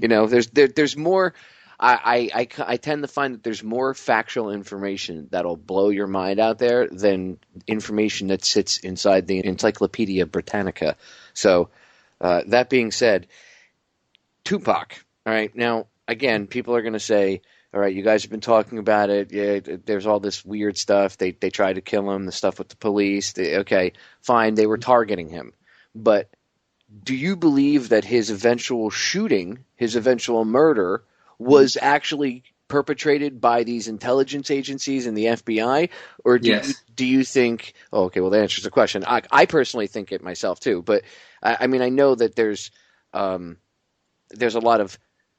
There's more. I tend to find that there's more factual information that'll blow your mind out there than information that sits inside the Encyclopedia Britannica. So that being said, Tupac. All right, now again, people are going to say, all right, you guys have been talking about it. Yeah, there's all this weird stuff. They tried to kill him, the stuff with the police. Okay, fine, they were targeting him. But do you believe that his eventual shooting, his eventual murder, was actually perpetrated by these intelligence agencies and the FBI? Or do you think – oh, okay, well, that answers the question. I personally think it myself too. But, I mean, I know that there's a lot of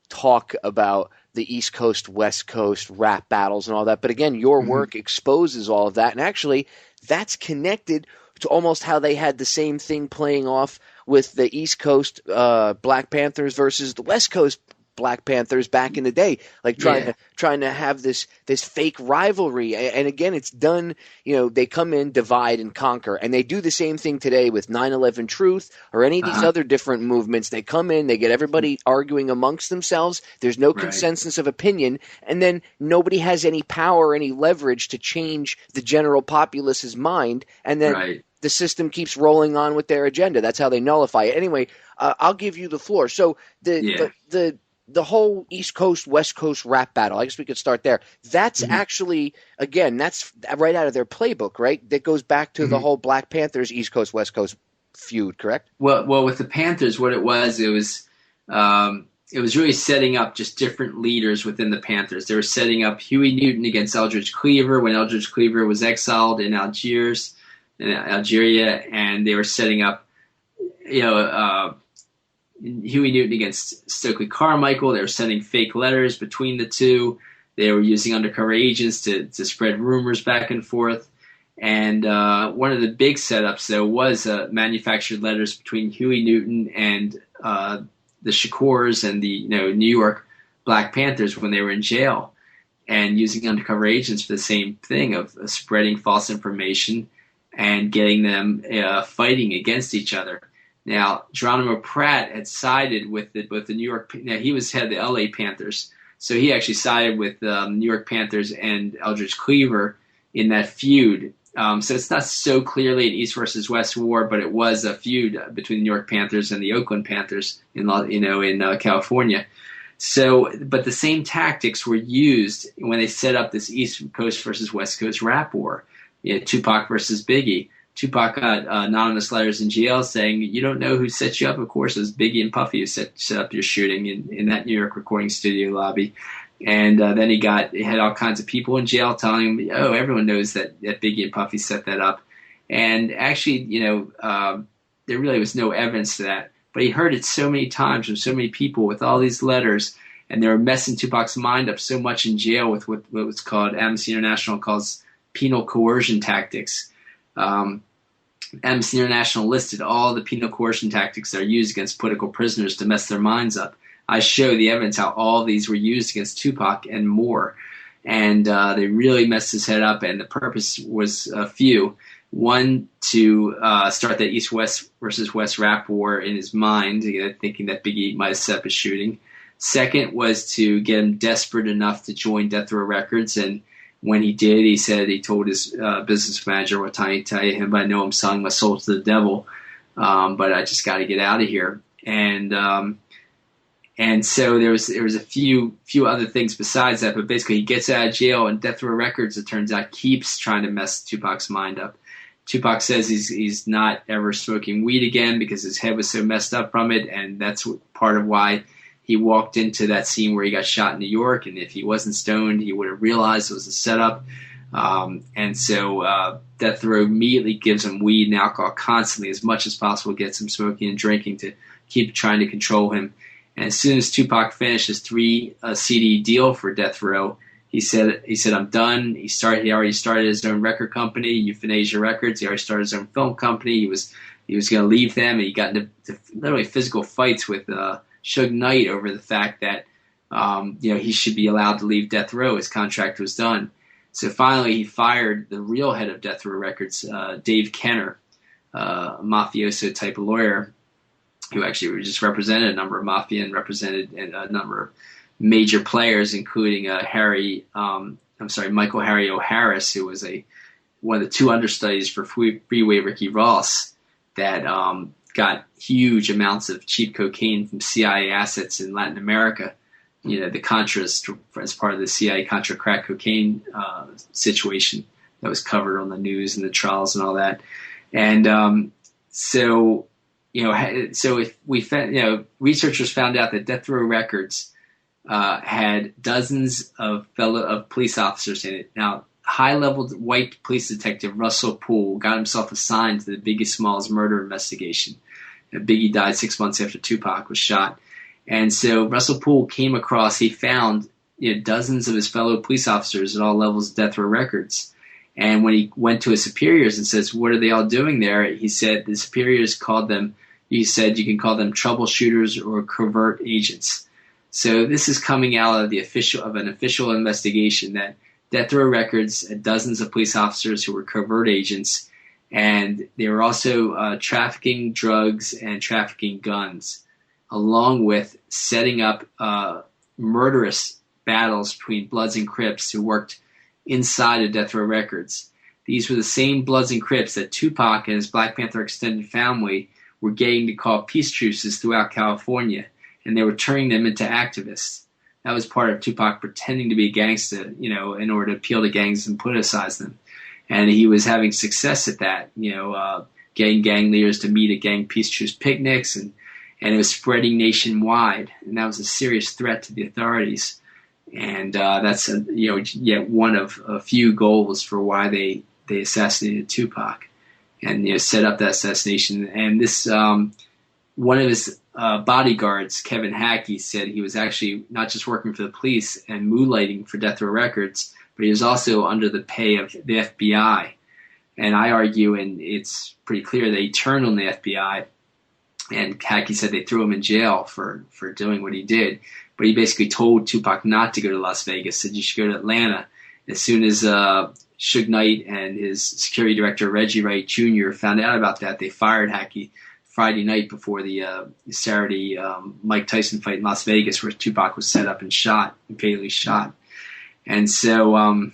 talk about the East Coast, West Coast rap battles and all that. But again, your work exposes all of that. And actually, that's connected to almost how they had the same thing playing off with the East Coast Black Panthers versus the West Coast Black Panthers back in the day, like trying to have this fake rivalry. And again, it's done, they come in, divide and conquer, and they do the same thing today with 9/11 Truth or any of these other different movements. They come in, they get everybody arguing amongst themselves. There's no consensus of opinion, and then nobody has any power, any leverage to change the general populace's mind, and then the system keeps rolling on with their agenda. That's how they nullify it. Anyway, I'll give you the floor. So the whole East Coast, West Coast rap battle, I guess we could start there. That's actually, again, that's right out of their playbook, right? That goes back to the whole Black Panthers, East Coast, West Coast feud, correct? Well, with the Panthers, what it was really setting up just different leaders within the Panthers. They were setting up Huey Newton against Eldridge Cleaver when Eldridge Cleaver was exiled in Algeria, and they were setting up, Huey Newton against Stokely Carmichael. They were sending fake letters between the two. They were using undercover agents to spread rumors back and forth. And one of the big setups, though, was manufactured letters between Huey Newton and the Shakurs and the New York Black Panthers when they were in jail, and using undercover agents for the same thing of spreading false information and getting them fighting against each other. Now, Geronimo Pratt had sided with the New York. Now, he had the L.A. Panthers, so he actually sided with the New York Panthers and Eldridge Cleaver in that feud. So it's not so clearly an East versus West war, but it was a feud between the New York Panthers and the Oakland Panthers in California. So, but the same tactics were used when they set up this East Coast versus West Coast rap war. Tupac versus Biggie. Tupac got anonymous letters in jail saying, "You don't know who set you up. Of course, it was Biggie and Puffy who set up your shooting in that New York recording studio lobby." And then he had all kinds of people in jail telling him, "Oh, everyone knows that Biggie and Puffy set that up." And actually, there really was no evidence to that. But he heard it so many times from so many people with all these letters, and they were messing Tupac's mind up so much in jail with what was called, Amnesty International calls penal coercion tactics. Amnesty International listed all the penal coercion tactics that are used against political prisoners to mess their minds up. I show the evidence how all these were used against Tupac and more. And they really messed his head up, and the purpose was a few. One, to start that East-West versus West rap war in his mind, thinking that Biggie might have set up a shooting. Second was to get him desperate enough to join Death Row Records, and when he did, he told his business manager, "What time you tell him? I know I'm selling my soul to the devil, but I just got to get out of here." And so there was a few other things besides that, but basically he gets out of jail, and Death Row Records, it turns out, keeps trying to mess Tupac's mind up. Tupac says he's not ever smoking weed again because his head was so messed up from it, and that's part of why he walked into that scene where he got shot in New York, and if he wasn't stoned, he would have realized it was a setup. And so Death Row immediately gives him weed and alcohol constantly, as much as possible, gets him smoking and drinking to keep trying to control him. And as soon as Tupac finished his 3 CD deal for Death Row, he said, "I'm done." He already started his own record company, Euthanasia Records. He already started his own film company. He was going to leave them, and he got into literally physical fights with Suge Knight over the fact that he should be allowed to leave Death Row. His contract was done. So finally, he fired the real head of Death Row Records, Dave Kenner, a mafioso type of lawyer, who actually just represented a number of mafia and represented a number of major players, including Michael Harry O'Harris, who was one of the 2 understudies for Freeway Ricky Ross, that got huge amounts of cheap cocaine from CIA assets in Latin America. The Contras, as part of the CIA Contra crack cocaine situation that was covered on the news and the trials and all that. And so if we found, researchers found out that Death Row Records had dozens of police officers in it. Now, high-level white police detective Russell Poole got himself assigned to the Biggie Smalls murder investigation. Biggie died 6 months after Tupac was shot. And so Russell Poole he found dozens of his fellow police officers at all levels of Death Row Records. And when he went to his superiors and says, "What are they all doing there?" he said the superiors called them, you can call them troubleshooters or covert agents. So this is coming out of an official investigation that Death Row Records had dozens of police officers who were covert agents, and they were also trafficking drugs and trafficking guns, along with setting up murderous battles between Bloods and Crips who worked inside of Death Row Records. These were the same Bloods and Crips that Tupac and his Black Panther extended family were getting to call peace truces throughout California, and they were turning them into activists. That was part of Tupac pretending to be a gangster, in order to appeal to gangs and politicize them. And he was having success at that, getting gang leaders to meet at gang peace truce picnics, and it was spreading nationwide. And that was a serious threat to the authorities. And that's yet one of a few goals for why they assassinated Tupac and set up that assassination. And this one of his bodyguards, Kevin Hackey, said he was actually not just working for the police and moonlighting for Death Row Records, but he was also under the pay of the FBI. And I argue, and it's pretty clear, that he turned on the FBI. And Hackey said they threw him in jail for doing what he did. But he basically told Tupac not to go to Las Vegas, said you should go to Atlanta. As soon as Suge Knight and his security director, Reggie Wright Jr., found out about that, they fired Hackey Friday night before the Saturday Mike Tyson fight in Las Vegas, where Tupac was set up and shot, and fatally shot. And so,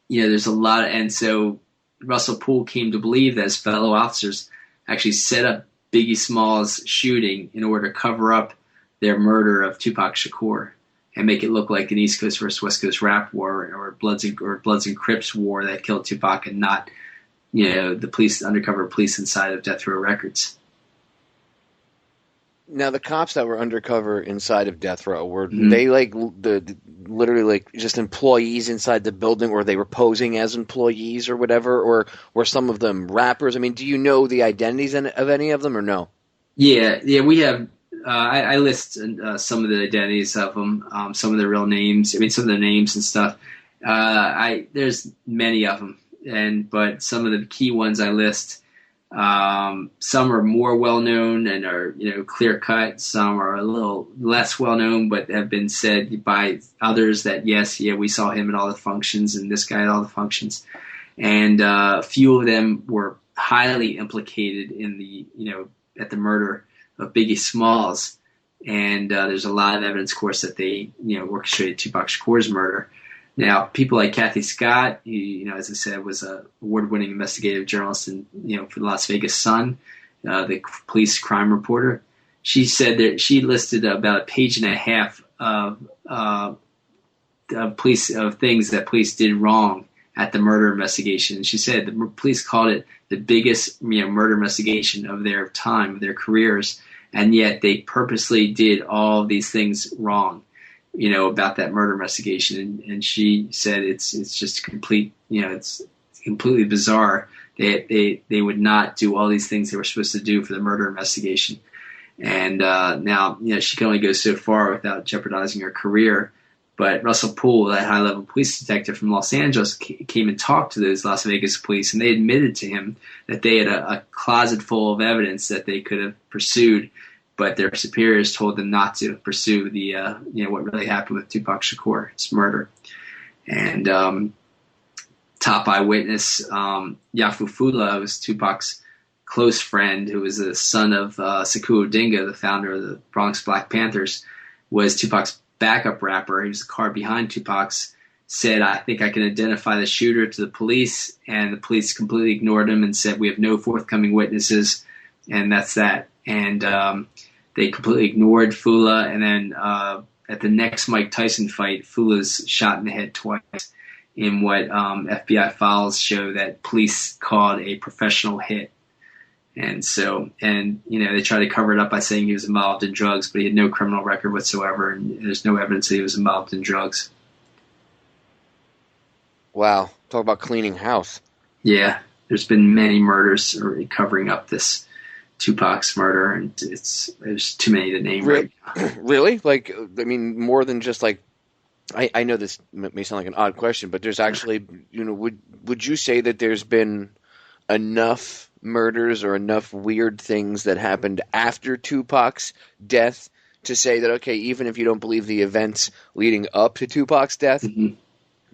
there's a lot. And so Russell Poole came to believe that his fellow officers actually set up Biggie Smalls' shooting in order to cover up their murder of Tupac Shakur and make it look like an East Coast versus West Coast rap war or Bloods and Crips war that killed Tupac, and not, the undercover police inside of Death Row Records. Now, the cops that were undercover inside of death row, were Mhm. they like literally like just employees inside the building, or they were posing as employees or whatever, or were some of them rappers? I mean, do you know the identities of any of them or no? Yeah, we have. I list some of the identities of them, some of their real names. I mean, some of their names and stuff. There's many of them, but some of the key ones I list. Some are more well known and are clear cut. Some are a little less well known, but have been said by others that yes, we saw him at all the functions and this guy at all the functions. And a few of them were highly implicated in at the murder of Biggie Smalls. And there's a lot of evidence, of course, that they orchestrated Tupac Shakur's murder. Now, people like Kathy Scott, who, as I said, was an award-winning investigative journalist and for the Las Vegas Sun, the police crime reporter. She said that she listed about a page and a half of things that police did wrong at the murder investigation. She said the police called it the biggest murder investigation of their time, of their careers, and yet they purposely did all of these things wrong. About that murder investigation, and she said it's just complete, it's completely bizarre. They would not do all these things they were supposed to do for the murder investigation, and now she can only go so far without jeopardizing her career. But Russell Poole, that high-level police detective from Los Angeles, came and talked to those Las Vegas police, and they admitted to him that they had a closet full of evidence that they could have pursued. But their superiors told them not to pursue the what really happened with Tupac Shakur's murder. And top eyewitness Yafu Fula was Tupac's close friend, who was the son of Sekou Odinga, the founder of the Bronx Black Panthers, was Tupac's backup rapper. He was the car behind Tupac's. Said, "I think I can identify the shooter" to the police, and the police completely ignored him and said, "We have no forthcoming witnesses," and that's that. And they completely ignored Fula. And then at the next Mike Tyson fight, Fula's shot in the head twice in what FBI files show that police called a professional hit. And so, they tried to cover it up by saying he was involved in drugs, but he had no criminal record whatsoever, and there's no evidence that he was involved in drugs. Wow. Talk about cleaning house. Yeah. There's been many murders already covering up this Tupac's murder, and there's too many to name right now. Really? Like, I mean, more than just like, I know this may sound like an odd question, but there's actually, would you say that there's been enough murders or enough weird things that happened after Tupac's death to say that, okay, even if you don't believe the events leading up to Tupac's death, mm-hmm.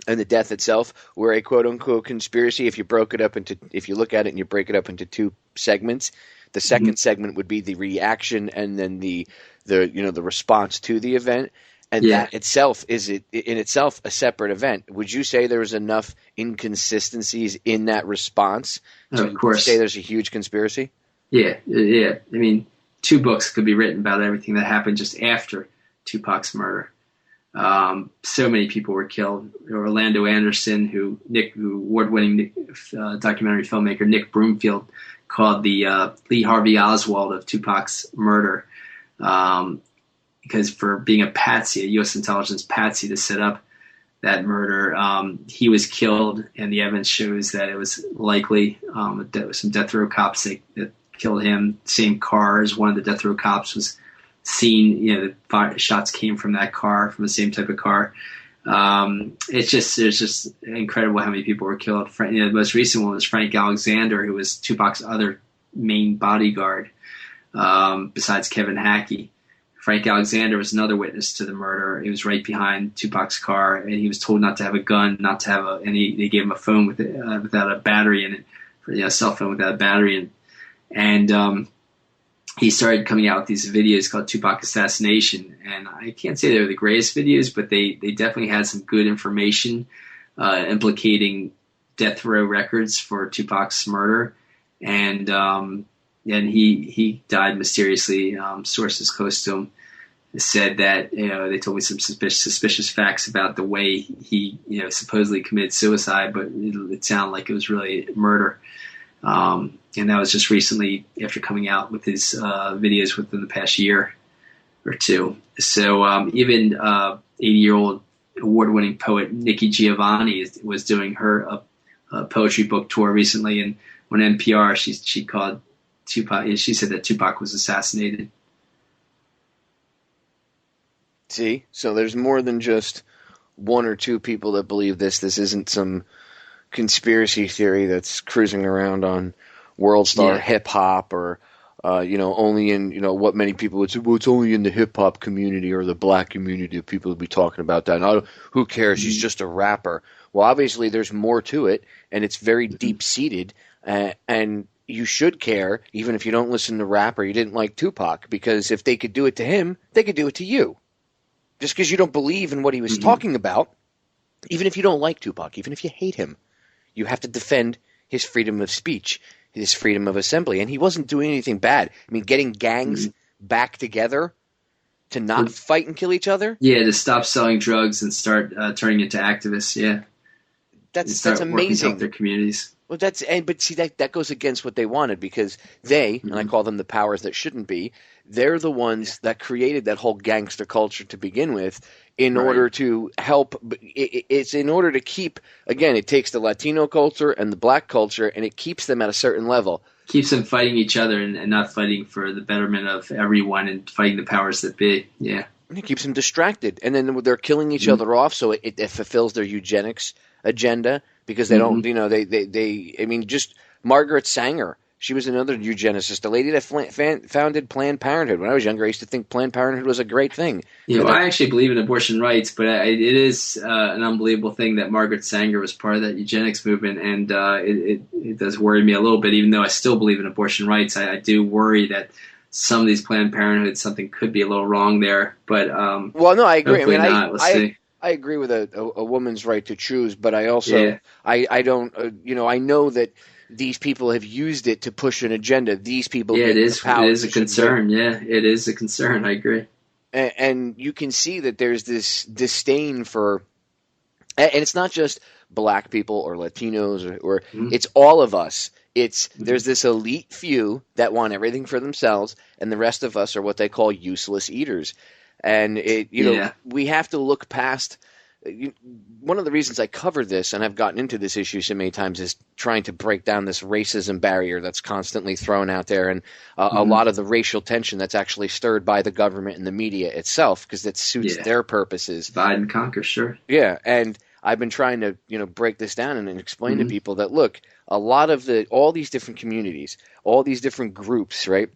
and the death itself were a quote-unquote conspiracy, if you look at it and you break it up into two segments, the second mm-hmm. segment would be the reaction, and then the response to the event, and that itself is in itself a separate event. Would you say there was enough inconsistencies in that response to say there's a huge conspiracy? Yeah. I mean, 2 books could be written about everything that happened just after Tupac's murder. So many people were killed. Orlando Anderson, who award-winning documentary filmmaker Nick Broomfield called the Lee Harvey Oswald of Tupac's murder, because for being a patsy, a U.S. intelligence patsy to set up that murder, he was killed, and the evidence shows that it was likely some death row cops that killed him. Same car as one of the death row cops was seen. The shots came from that car, from the same type of car. It's just incredible how many people were killed. The most recent one was Frank Alexander, who was Tupac's other main bodyguard, besides Kevin Hackey. Frank Alexander was another witness to the murder. He was right behind Tupac's car, and he was told not to have a gun, they gave him a phone without a battery in it, a cell phone without a battery in it. And he started coming out with these videos called Tupac Assassination, and I can't say they were the greatest videos, but they definitely had some good information implicating death row records for Tupac's murder, and he died mysteriously. Sources close to him said that they told me some suspicious facts about the way he supposedly committed suicide, but it sounded like it was really murder. And that was just recently after coming out with his videos within the past year or two. So even 80-year-old award-winning poet Nikki Giovanni was doing her poetry book tour recently, and on NPR she called Tupac. She said that Tupac was assassinated. See, so there's more than just one or two people that believe this. This isn't some conspiracy theory that's cruising around on World Star Hip Hop or only in what many people would say. Well, it's only in the hip hop community or the black community that people would be talking about that. And who cares? He's just a rapper. Well, obviously there's more to it, and it's very deep seated. And you should care, even if you don't listen to rap or you didn't like Tupac, because if they could do it to him, they could do it to you. Just because you don't believe in what he was talking about, even if you don't like Tupac, even if you hate him, you have to defend his freedom of speech, his freedom of assembly. And he wasn't doing anything bad. I mean, getting gangs back together to not fight and kill each other. Yeah, to stop selling drugs and start turning into activists. Yeah, that's amazing. Working their communities. Well, but see, that goes against what they wanted, because they, and I call them the powers that shouldn't be, they're the ones that created that whole gangster culture to begin with in order to help. It's in order to keep, again, it takes the Latino culture and the black culture, and it keeps them at a certain level. Keeps them fighting each other and not fighting for the betterment of everyone and fighting the powers that be. Yeah. And it keeps them distracted. And then they're killing each other off, so it fulfills their eugenics agenda, because they don't, I mean, just Margaret Sanger, she was another eugenicist, a lady that founded Planned Parenthood. When I was younger, I used to think Planned Parenthood was a great thing. Yeah, well, I actually believe in abortion rights, but it is an unbelievable thing that Margaret Sanger was part of that eugenics movement, and it does worry me a little bit, even though I still believe in abortion rights. I do worry that some of these Planned Parenthood, something could be a little wrong there, but well, no, I agree. I mean, not. Let's see. I agree with a woman's right to choose, but I also I don't I know that these people have used it to push an agenda. These people, it is a concern. Yeah, it is a concern. I agree, and you can see that there's this disdain for, and it's not just black people or Latinos or it's all of us. There's this elite few that want everything for themselves, and the rest of us are what they call useless eaters. And we have to look past. One of the reasons I cover this, and I've gotten into this issue so many times, is trying to break down this racism barrier that's constantly thrown out there, and a lot of the racial tension that's actually stirred by the government and the media itself, because that suits their purposes. Divide and conquer, sure. Yeah, and I've been trying to break this down and explain to people that, look, a lot of all these different communities, all these different groups, right?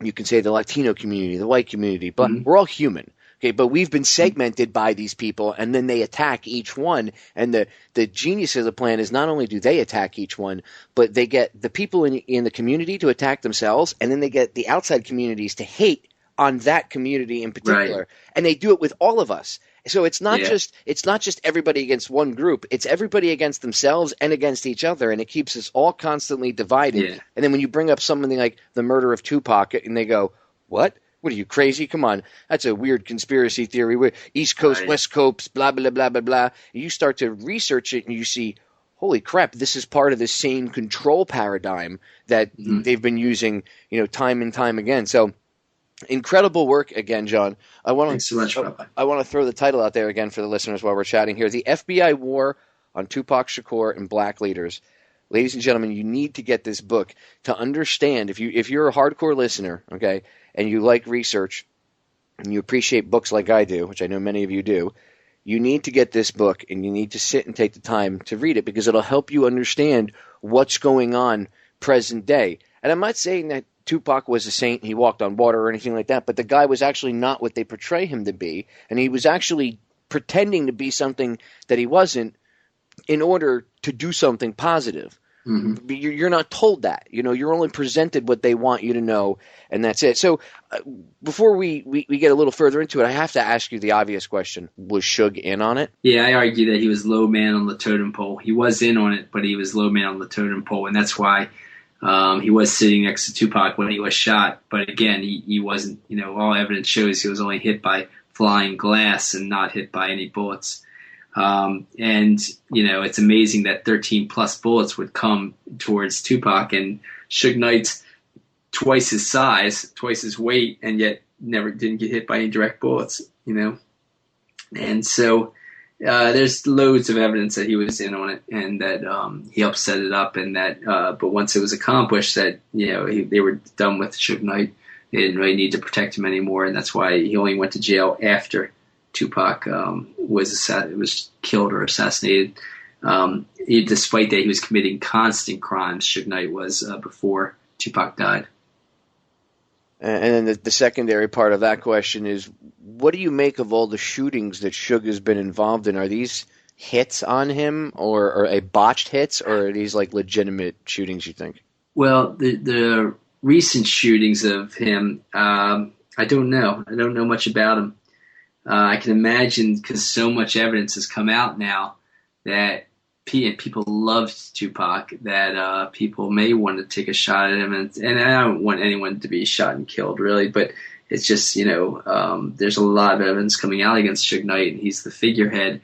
You can say the Latino community, the white community, but we're all human. Okay, but we've been segmented by these people, and then they attack each one. And the genius of the plan is not only do they attack each one, but they get the people in the community to attack themselves, and then they get the outside communities to hate on that community in particular. Right. And they do it with all of us. So it's not just everybody against one group. It's everybody against themselves and against each other, and it keeps us all constantly divided. Yeah. And then when you bring up something like the murder of Tupac, and they go, "What? What are you, crazy? Come on, that's a weird conspiracy theory. We're East Coast, West Coast, blah blah blah blah blah." And you start to research it, and you see, holy crap, this is part of the same control paradigm that they've been using, time and time again. So. Incredible work again, John. Thanks so much, Popeye. I want to throw the title out there again for the listeners while we're chatting here. The FBI War on Tupac Shakur and Black Leaders. Ladies and gentlemen, you need to get this book to understand. If you're a hardcore listener, okay, and you like research and you appreciate books like I do, which I know many of you do, you need to get this book and you need to sit and take the time to read it, because it'll help you understand what's going on present day. And I'm not saying that Tupac was a saint, he walked on water or anything like that, but the guy was actually not what they portray him to be, and he was actually pretending to be something that he wasn't in order to do something positive. You're not told that. You're only presented what they want you to know, and that's it. So before we get a little further into it, I have to ask you the obvious question. Was Suge in on it? Yeah, I argue that he was low man on the totem pole. He was in on it, but he was low man on the totem pole, and that's why he was sitting next to Tupac when he was shot. But again, he wasn't, all evidence shows he was only hit by flying glass and not hit by any bullets. And, it's amazing that 13 plus bullets would come towards Tupac, and Suge Knight's twice his size, twice his weight, and yet never didn't get hit by any direct bullets, And so there's loads of evidence that he was in on it, and that he helped set it up, and that but once it was accomplished, that they were done with Suge Knight. They didn't really need to protect him anymore, and that's why he only went to jail after Tupac was killed or assassinated. Despite that he was committing constant crimes, Suge Knight was before Tupac died. And then the secondary part of that question is, what do you make of all the shootings that Suge has been involved in? Are these hits on him, or a botched hits, or are these like legitimate shootings, you think? Well, the recent shootings of him, I don't know. I don't know much about him. I can imagine, because so much evidence has come out now that people loved Tupac, that people may want to take a shot at him. And I don't want anyone to be shot and killed, really, but it's just, there's a lot of evidence coming out against Suge Knight, and he's the figurehead.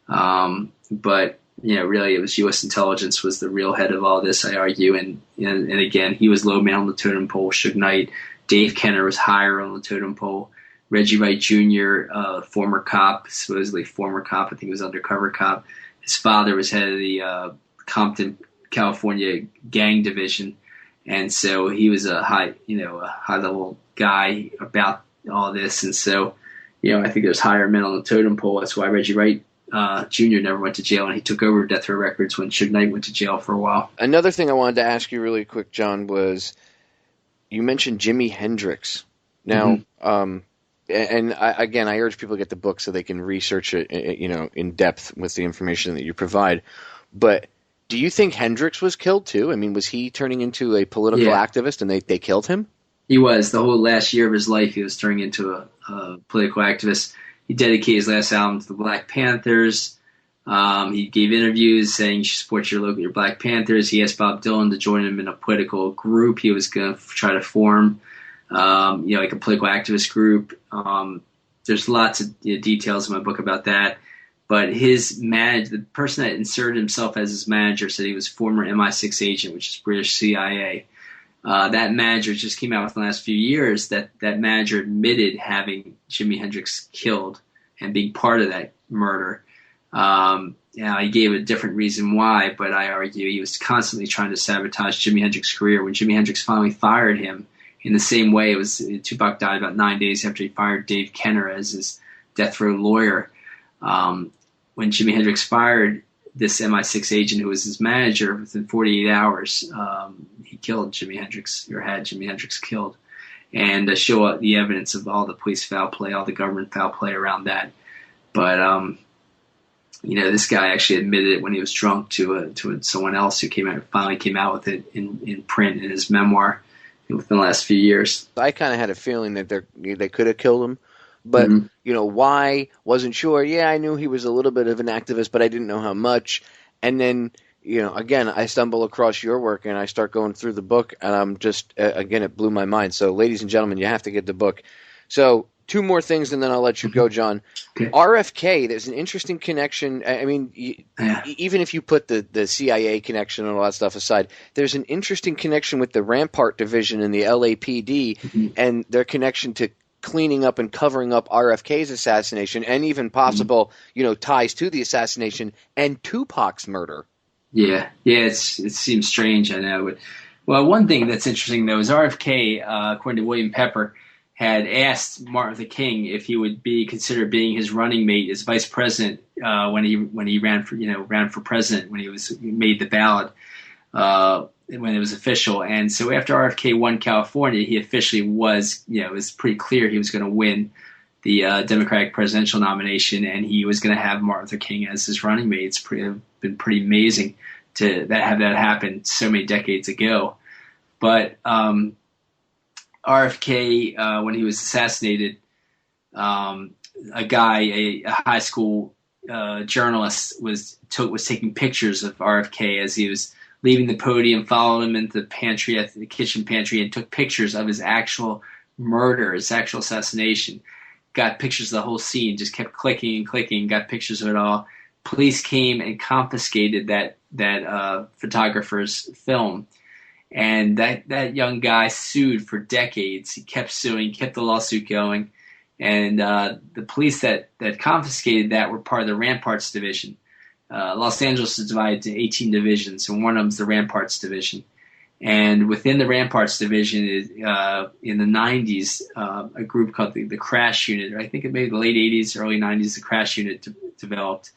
But, really it was U.S. intelligence was the real head of all this, I argue. And again, he was low man on the totem pole, Suge Knight. Dave Kenner was higher on the totem pole. Reggie Wright Jr., former cop, supposedly former cop, I think he was undercover cop. His father was head of the Compton, California gang division, and so he was a high level guy about all this. And so, I think there's higher men on the totem pole. That's why Reggie Wright Jr. never went to jail, and he took over Death Row Records when Suge Knight went to jail for a while. Another thing I wanted to ask you really quick, John, was you mentioned Jimi Hendrix. Now, and I urge people to get the book so they can research it, in depth with the information that you provide. But do you think Hendrix was killed too? I mean, was he turning into a political activist and they killed him? He was. The whole last year of his life, he was turning into a political activist. He dedicated his last album to the Black Panthers. He gave interviews saying you should support your Black Panthers. He asked Bob Dylan to join him in a political group he was going to try to form. Like a political activist group. There's lots of details in my book about that. But the person that inserted himself as his manager, said he was former MI6 agent, which is British CIA. That manager just came out within the last few years that manager admitted having Jimi Hendrix killed and being part of that murder. He gave a different reason why, but I argue he was constantly trying to sabotage Jimi Hendrix's career. When Jimi Hendrix finally fired him, in the same way, Tupac died about 9 days after he fired Dave Kenner as his death row lawyer. When Jimi Hendrix fired this MI6 agent who was his manager, within 48 hours, he killed Jimi Hendrix, or had Jimi Hendrix killed. And to show the evidence of all the police foul play, all the government foul play around that. But, this guy actually admitted it when he was drunk to someone else who finally came out with it in print in his memoir within the last few years. I kind of had a feeling that they could have killed him, but why? Wasn't sure. Yeah, I knew he was a little bit of an activist, but I didn't know how much. And then, again, I stumble across your work and I start going through the book, and I'm just again, it blew my mind. So, ladies and gentlemen, you have to get the book. So, two more things, and then I'll let you go, John. Okay. RFK, there's an interesting connection. I mean, even if you put the CIA connection and all that stuff aside, there's an interesting connection with the Rampart Division in the LAPD and their connection to cleaning up and covering up RFK's assassination, and even possible, ties to the assassination and Tupac's murder. Yeah, it seems strange, I know. But, well, one thing that's interesting, though, is RFK, according to William Pepper, had asked Martin Luther King if he would be considered being his running mate as vice president when he ran for president, when he was made the ballot, when it was official. And so after RFK won California, he officially was, it was pretty clear he was going to win the Democratic presidential nomination, and he was going to have Martin Luther King as his running mate. It's been pretty amazing to have that happen so many decades ago. But RFK, when he was assassinated, a high school journalist was taking pictures of RFK as he was leaving the podium, followed him into the kitchen pantry, and took pictures of his actual murder, his actual assassination. Got pictures of the whole scene, just kept clicking and clicking, got pictures of it all, police came and confiscated that photographer's film. And that young guy sued for decades. He kept suing, kept the lawsuit going. And the police that confiscated that were part of the Ramparts Division. Los Angeles is divided into 18 divisions, and one of them is the Ramparts Division. And within the Ramparts Division, in the 90s, a group called the Crash Unit, or I think it may be the late 80s, early 90s, the Crash Unit developed.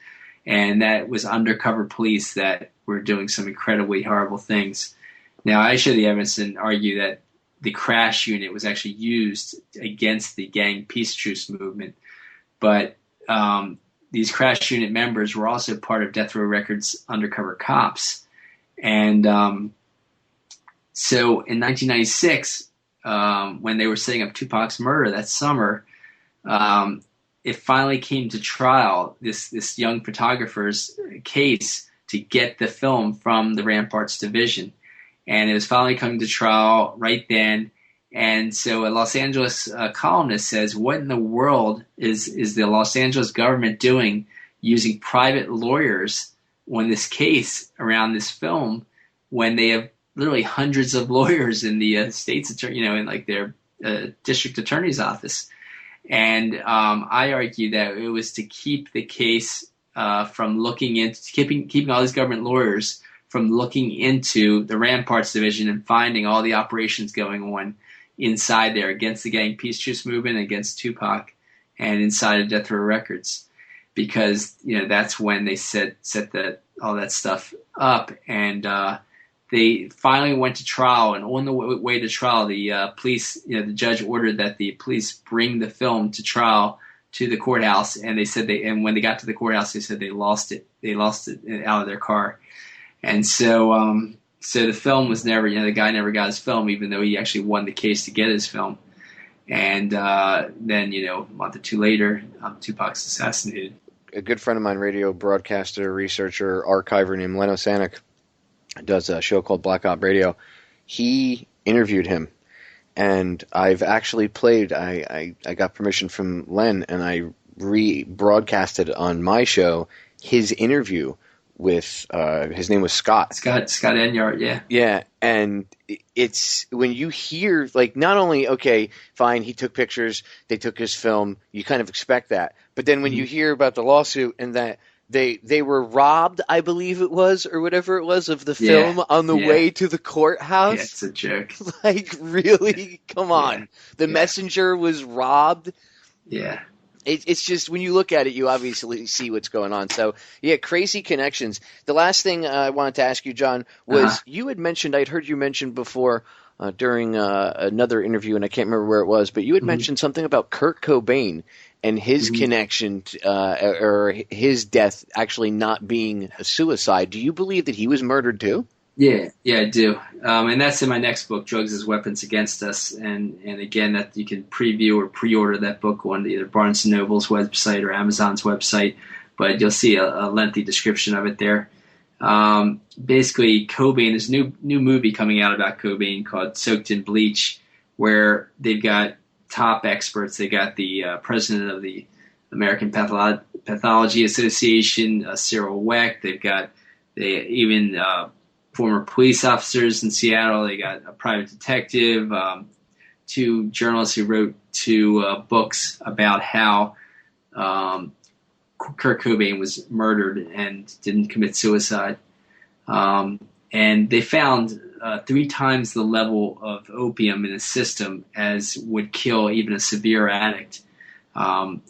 And that was undercover police that were doing some incredibly horrible things. Now, I show the evidence and argue that the Crash Unit was actually used against the gang peace truce movement. But these Crash Unit members were also part of Death Row Records' undercover cops. And so in 1996, when they were setting up Tupac's murder that summer, it finally came to trial, this young photographer's case to get the film from the Ramparts Division. And it was finally coming to trial right then. And so a Los Angeles columnist says, what in the world is the Los Angeles government doing using private lawyers on this case around this film when they have literally hundreds of lawyers in the state's attorney, in like their district attorney's office? And I argue that it was to keep the case from looking into keeping all these government lawyers from looking into the Ramparts Division and finding all the operations going on inside there against the gang peace truce movement, against Tupac, and inside of Death Row Records, because that's when they set all that stuff up. And they finally went to trial, and on the way to trial, the police, the judge ordered that the police bring the film to trial to the courthouse, and they said and when they got to the courthouse, they said they lost it out of their car. And so the film was never, the guy never got his film, even though he actually won the case to get his film. And then, a month or two later, Tupac's assassinated. A good friend of mine, radio broadcaster, researcher, archiver named Leno Sanik, does a show called Black Op Radio. He interviewed him, and I've actually played, I got permission from Len, and I rebroadcasted on my show his interview with his name was Scott Enyart, yeah. Yeah, and it's when you hear, like, not only, okay, fine, he took pictures, they took his film, you kind of expect that. But then when you hear about the lawsuit and that they were robbed, I believe it was, or whatever it was, of the film on the way to the courthouse. Yeah, it's a joke. Like, really? Come on. The messenger was robbed? Yeah. It's just, when you look at it, you obviously see what's going on. So, yeah, crazy connections. The last thing I wanted to ask you, John, was you had mentioned, I'd heard you mention before during another interview, and I can't remember where it was, but you had mentioned something about Kurt Cobain and his connection or his death actually not being a suicide. Do you believe that he was murdered too? Yeah, I do. And that's in my next book, Drugs as Weapons Against Us. And again, that you can preview or pre-order that book on either Barnes & Noble's website or Amazon's website. But you'll see a lengthy description of it there. Basically, Cobain, there's a new movie coming out about Cobain called Soaked in Bleach, where they've got top experts. They got the president of the American Pathology Association, Cyril Wecht. They've got even former police officers in Seattle. They got a private detective, two journalists who wrote two books about how Kurt Cobain was murdered and didn't commit suicide. And they found 3 times the level of opium in his system as would kill even a severe addict.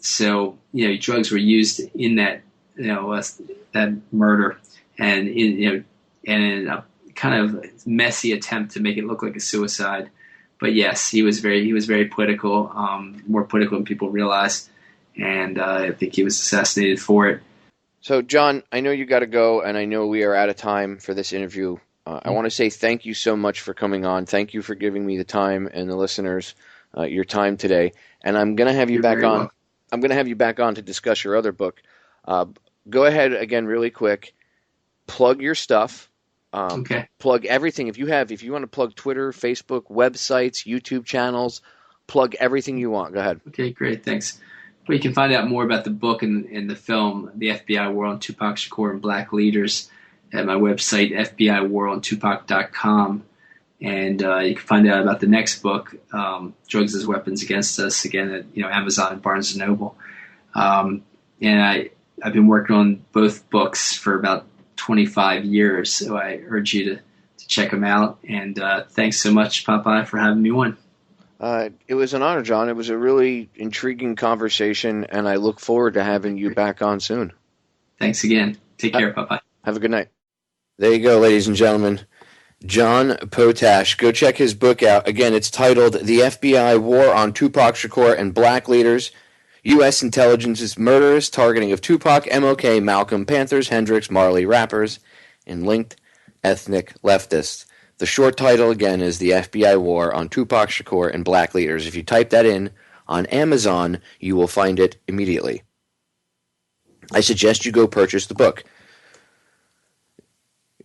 So, drugs were used in that, that murder, and in a kind of messy attempt to make it look like a suicide. But yes, he was very political, more political than people realize, and I think he was assassinated for it. So, John, I know you got to go, and I know we are out of time for this interview. I want to say thank you so much for coming on. Thank you for giving me the time and the listeners your time today. And I'm going to have you back on. Welcome. I'm going to have you back on to discuss your other book. Go ahead again, really quick. Plug your stuff. Okay. Plug everything. If you want to plug Twitter, Facebook, websites, YouTube channels, plug everything you want. Go ahead. Okay, great. Thanks. Well, you can find out more about the book and the film, The FBI War on Tupac Shakur and Black Leaders, at my website, FBIWarOnTupac.com. And you can find out about the next book, Drugs as Weapons Against Us, again at Amazon and Barnes & Noble. And I've been working on both books for about 25 years, so I urge you to check them out. And thanks so much, Popeye, for having me on. It was an honor, John. It was a really intriguing conversation, and I look forward to having you back on soon. Thanks again. Take care, Popeye. Have a good night. There you go, ladies and gentlemen. John Potash. Go check his book out. Again, it's titled The FBI War on Tupac Shakur and Black Leaders, U.S. Intelligence's Murderous Targeting of Tupac, MLK, Malcolm, Panthers, Hendrix, Marley, Rappers, and Linked Ethnic Leftists. The short title, again, is The FBI War on Tupac Shakur and Black Leaders. If you type that in on Amazon, you will find it immediately. I suggest you go purchase the book.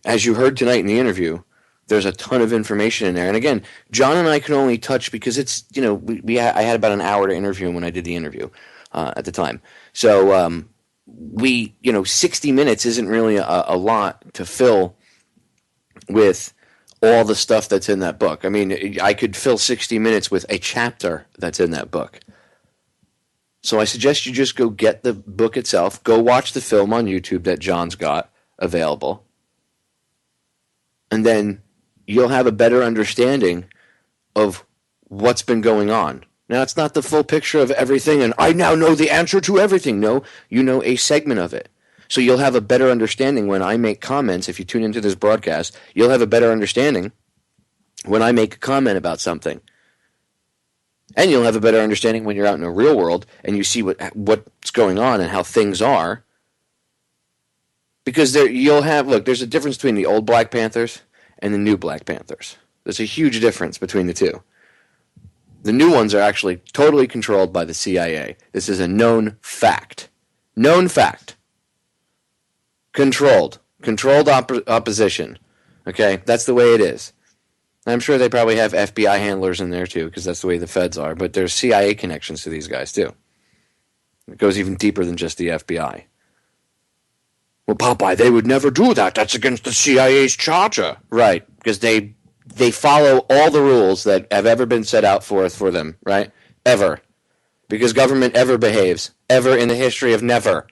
As you heard tonight in the interview, there's a ton of information in there. And again, John and I can only touch because it's, I had about an hour to interview him when I did the interview at the time. So 60 minutes isn't really a lot to fill with all the stuff that's in that book. I mean, I could fill 60 minutes with a chapter that's in that book. So I suggest you just go get the book itself, go watch the film on YouTube that John's got available, and then you'll have a better understanding of what's been going on. Now, it's not the full picture of everything, and I now know the answer to everything. No, you know a segment of it. So you'll have a better understanding when I make comments. If you tune into this broadcast, you'll have a better understanding when I make a comment about something. And you'll have a better understanding when you're out in the real world and you see what's going on and how things are. Because there's a difference between the old Black Panthers and the new Black Panthers. There's a huge difference between the two. The new ones are actually totally controlled by the CIA. This is a known fact. Known fact. Controlled opposition. Okay, that's the way it is. I'm sure they probably have FBI handlers in there too, because that's the way the feds are. But there's CIA connections to these guys too. It goes even deeper than just the FBI. Well, Popeye, they would never do that. That's against the CIA's charter. Right, because they follow all the rules that have ever been set out for them, right? Ever. Because government ever behaves. Ever in the history of never.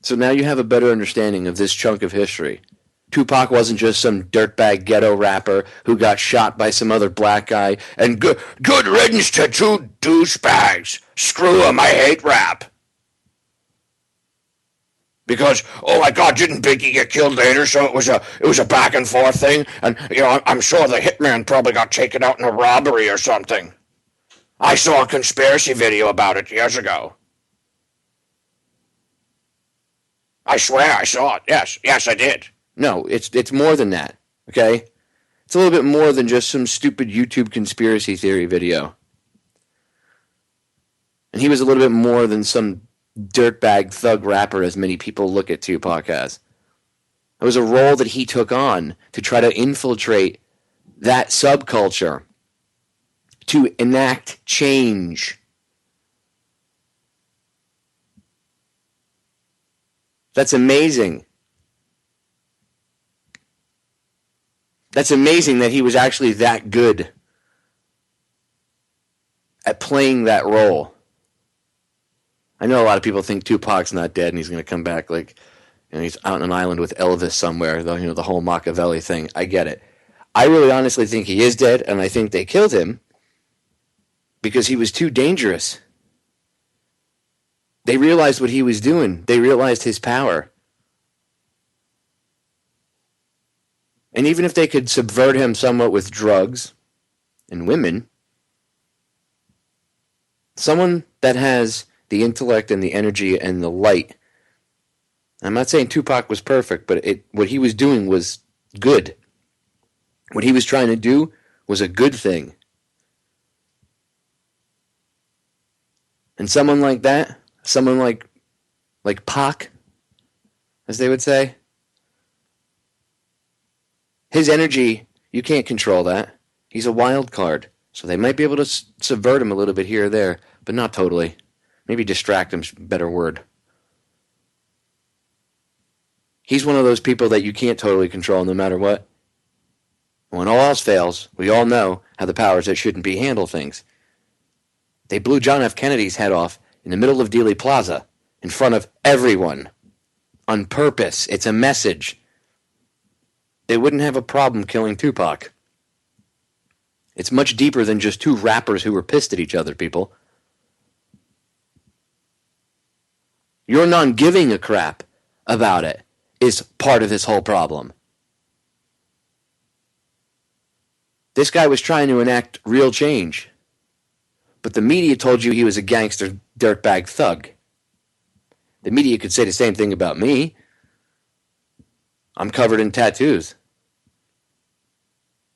So now you have a better understanding of this chunk of history. Tupac wasn't just some dirtbag ghetto rapper who got shot by some other black guy, and good riddance to two douchebags. Screw 'em, I hate rap. Because, oh my God, didn't Biggie get killed later, so it was a back and forth thing, and, I'm sure the hitman probably got taken out in a robbery or something. I saw a conspiracy video about it years ago. I swear I saw it. Yes, I did. No, it's more than that, okay? It's a little bit more than just some stupid YouTube conspiracy theory video. And he was a little bit more than some dirtbag thug rapper, as many people look at Tupac as. It was a role that he took on to try to infiltrate that subculture, to enact change. That's amazing. That's amazing that he was actually that good at playing that role. I know a lot of people think Tupac's not dead and he's going to come back like, he's out on an island with Elvis somewhere, the whole Machiavelli thing. I get it. I really honestly think he is dead, and I think they killed him because he was too dangerous. They realized what he was doing. They realized his power. And even if they could subvert him somewhat with drugs and women, someone that has the intellect and the energy and the light, I'm not saying Tupac was perfect, but what he was doing was good. What he was trying to do was a good thing. And someone like that, someone like Pac, as they would say, his energy, you can't control that. He's a wild card, so they might be able to subvert him a little bit here or there, but not totally. Maybe distract him's a better word. He's one of those people that you can't totally control no matter what. When all else fails, we all know how the powers that shouldn't be handle things. They blew John F. Kennedy's head off in the middle of Dealey Plaza, in front of everyone. On purpose. It's a message. They wouldn't have a problem killing Tupac. It's much deeper than just two rappers who were pissed at each other, people. Your non-giving a crap about it is part of this whole problem. This guy was trying to enact real change, but the media told you he was a gangster dirtbag thug. The media could say the same thing about me. I'm covered in tattoos.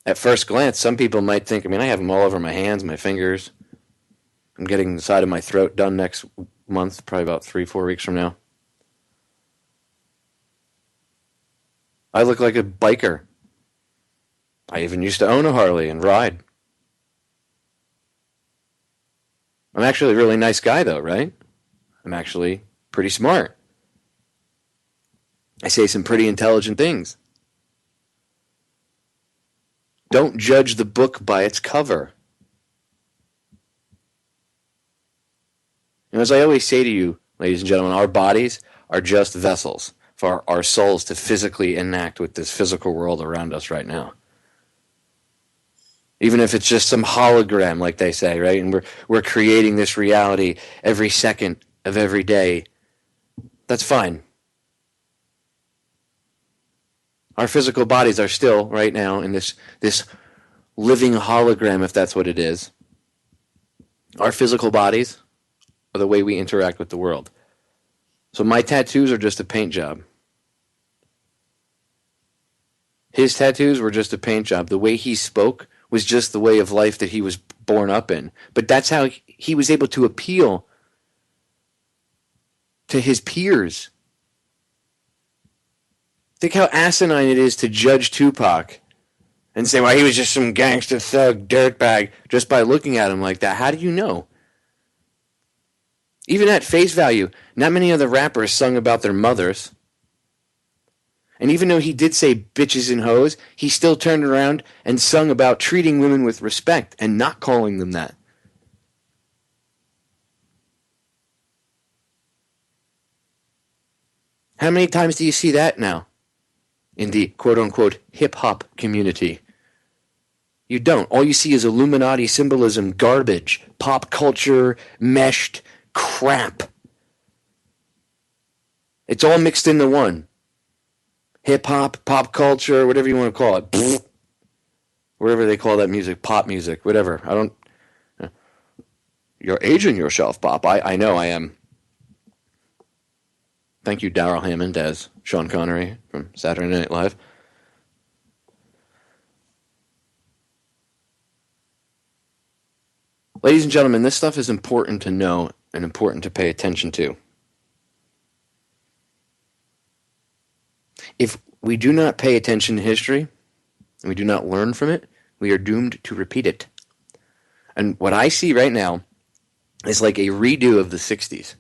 At first glance, some people might think, I have them all over my hands, my fingers. I'm getting the side of my throat done next month, probably about 3-4 weeks from now. I look like a biker. I even used to own a Harley and ride. I'm actually a really nice guy, though, right? I'm actually pretty smart. I say some pretty intelligent things. Don't judge the book by its cover. And as I always say to you, ladies and gentlemen, our bodies are just vessels for our souls to physically enact with this physical world around us right now. Even if it's just some hologram, like they say, right? And we're creating this reality every second of every day. That's fine. Our physical bodies are still, right now, in this living hologram, if that's what it is. Our physical bodies are the way we interact with the world. So my tattoos are just a paint job. His tattoos were just a paint job. The way he spoke was just the way of life that he was born up in. But that's how he was able to appeal to his peers. Think how asinine it is to judge Tupac and say, well, he was just some gangster thug dirtbag, just by looking at him like that. How do you know? Even at face value, not many other rappers sung about their mothers. And even though he did say bitches and hoes, he still turned around and sung about treating women with respect and not calling them that. How many times do you see that now in the quote-unquote hip-hop community? You don't. All you see is Illuminati symbolism, garbage, pop culture, meshed crap. It's all mixed into one. Hip-hop, pop culture, whatever you want to call it. Whatever they call that music, pop music, whatever. You're aging yourself, Pop. I know I am. Thank you, Darrell Hammond, as Sean Connery from Saturday Night Live. Ladies and gentlemen, this stuff is important to know and important to pay attention to. If we do not pay attention to history, and we do not learn from it, we are doomed to repeat it. And what I see right now is like a redo of the 60s.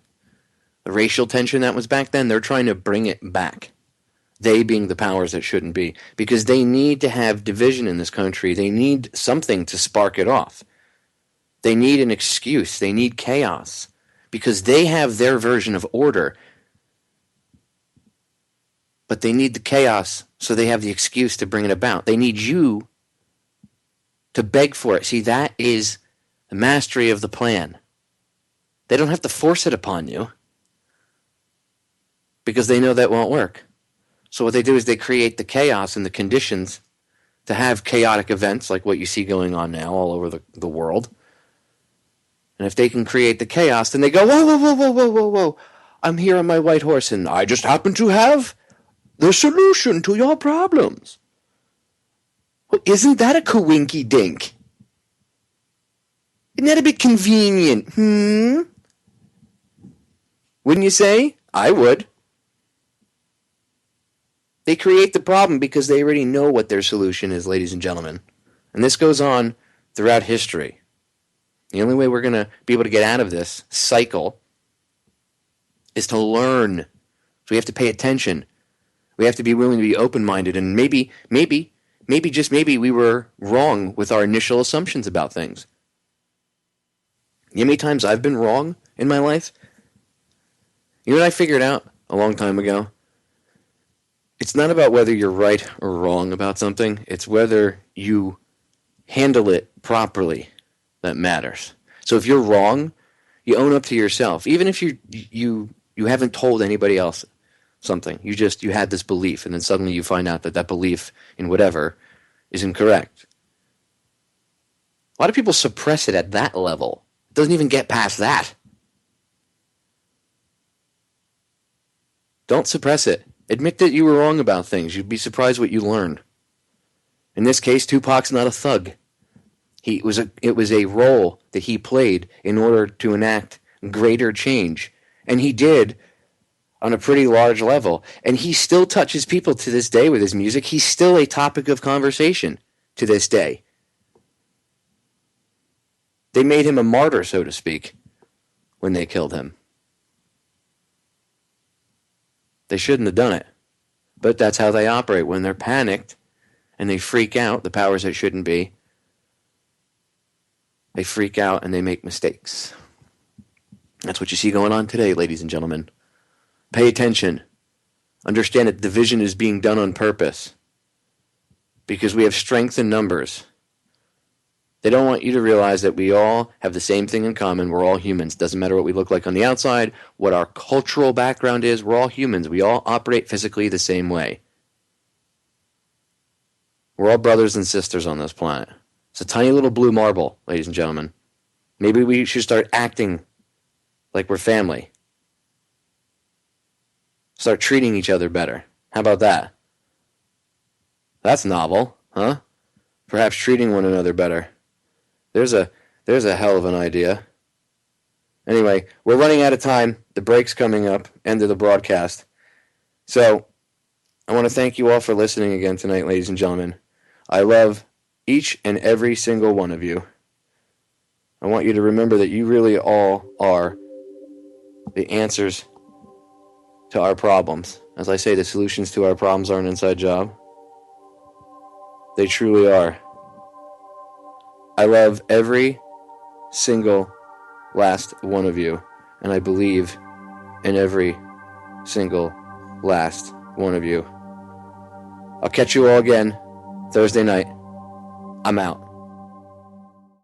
The racial tension that was back then, they're trying to bring it back. They being the powers that shouldn't be. Because they need to have division in this country. They need something to spark it off. They need an excuse. They need chaos. Because they have their version of order. But they need the chaos, so they have the excuse to bring it about. They need you to beg for it. See, that is the mastery of the plan. They don't have to force it upon you, because they know that won't work. So what they do is they create the chaos and the conditions to have chaotic events like what you see going on now all over the world. And if they can create the chaos, then they go, whoa, whoa, whoa, whoa, whoa, whoa, whoa. I'm here on my white horse, and I just happen to have the solution to your problems. Well, isn't that a coinky-dink? Isn't that a bit convenient? Wouldn't you say? I would. They create the problem because they already know what their solution is, ladies and gentlemen. And this goes on throughout history. The only way we're going to be able to get out of this cycle is to learn. So we have to pay attention. We have to be willing to be open-minded. And maybe, just maybe, we were wrong with our initial assumptions about things. You know how many times I've been wrong in my life? You know what I figured out a long time ago? It's not about whether you're right or wrong about something. It's whether you handle it properly that matters. So if you're wrong, you own up to yourself. Even if you haven't told anybody else something. You had this belief, and then suddenly you find out that belief in whatever is incorrect. A lot of people suppress it at that level. It doesn't even get past that. Don't suppress it. Admit that you were wrong about things. You'd be surprised what you learned. In this case, Tupac's not a thug. It was a role that he played in order to enact greater change. And he did on a pretty large level. And he still touches people to this day with his music. He's still a topic of conversation to this day. They made him a martyr, so to speak, when they killed him. They shouldn't have done it. But that's how they operate. When they're panicked and they freak out, the powers that shouldn't be, they freak out and they make mistakes. That's what you see going on today, ladies and gentlemen. Pay attention. Understand that division is being done on purpose. Because we have strength in numbers. They don't want you to realize that we all have the same thing in common. We're all humans. Doesn't matter what we look like on the outside, what our cultural background is. We're all humans. We all operate physically the same way. We're all brothers and sisters on this planet. It's a tiny little blue marble, ladies and gentlemen. Maybe we should start acting like we're family. Start treating each other better. How about that? That's novel, huh? Perhaps treating one another better. There's a hell of an idea. Anyway, we're running out of time. The break's coming up. End of the broadcast. So, I want to thank you all for listening again tonight, ladies and gentlemen. I love each and every single one of you. I want you to remember that you really all are the answers to our problems. As I say, the solutions to our problems are an inside job. They truly are. I love every single last one of you, and I believe in every single last one of you. I'll catch you all again Thursday night. I'm out.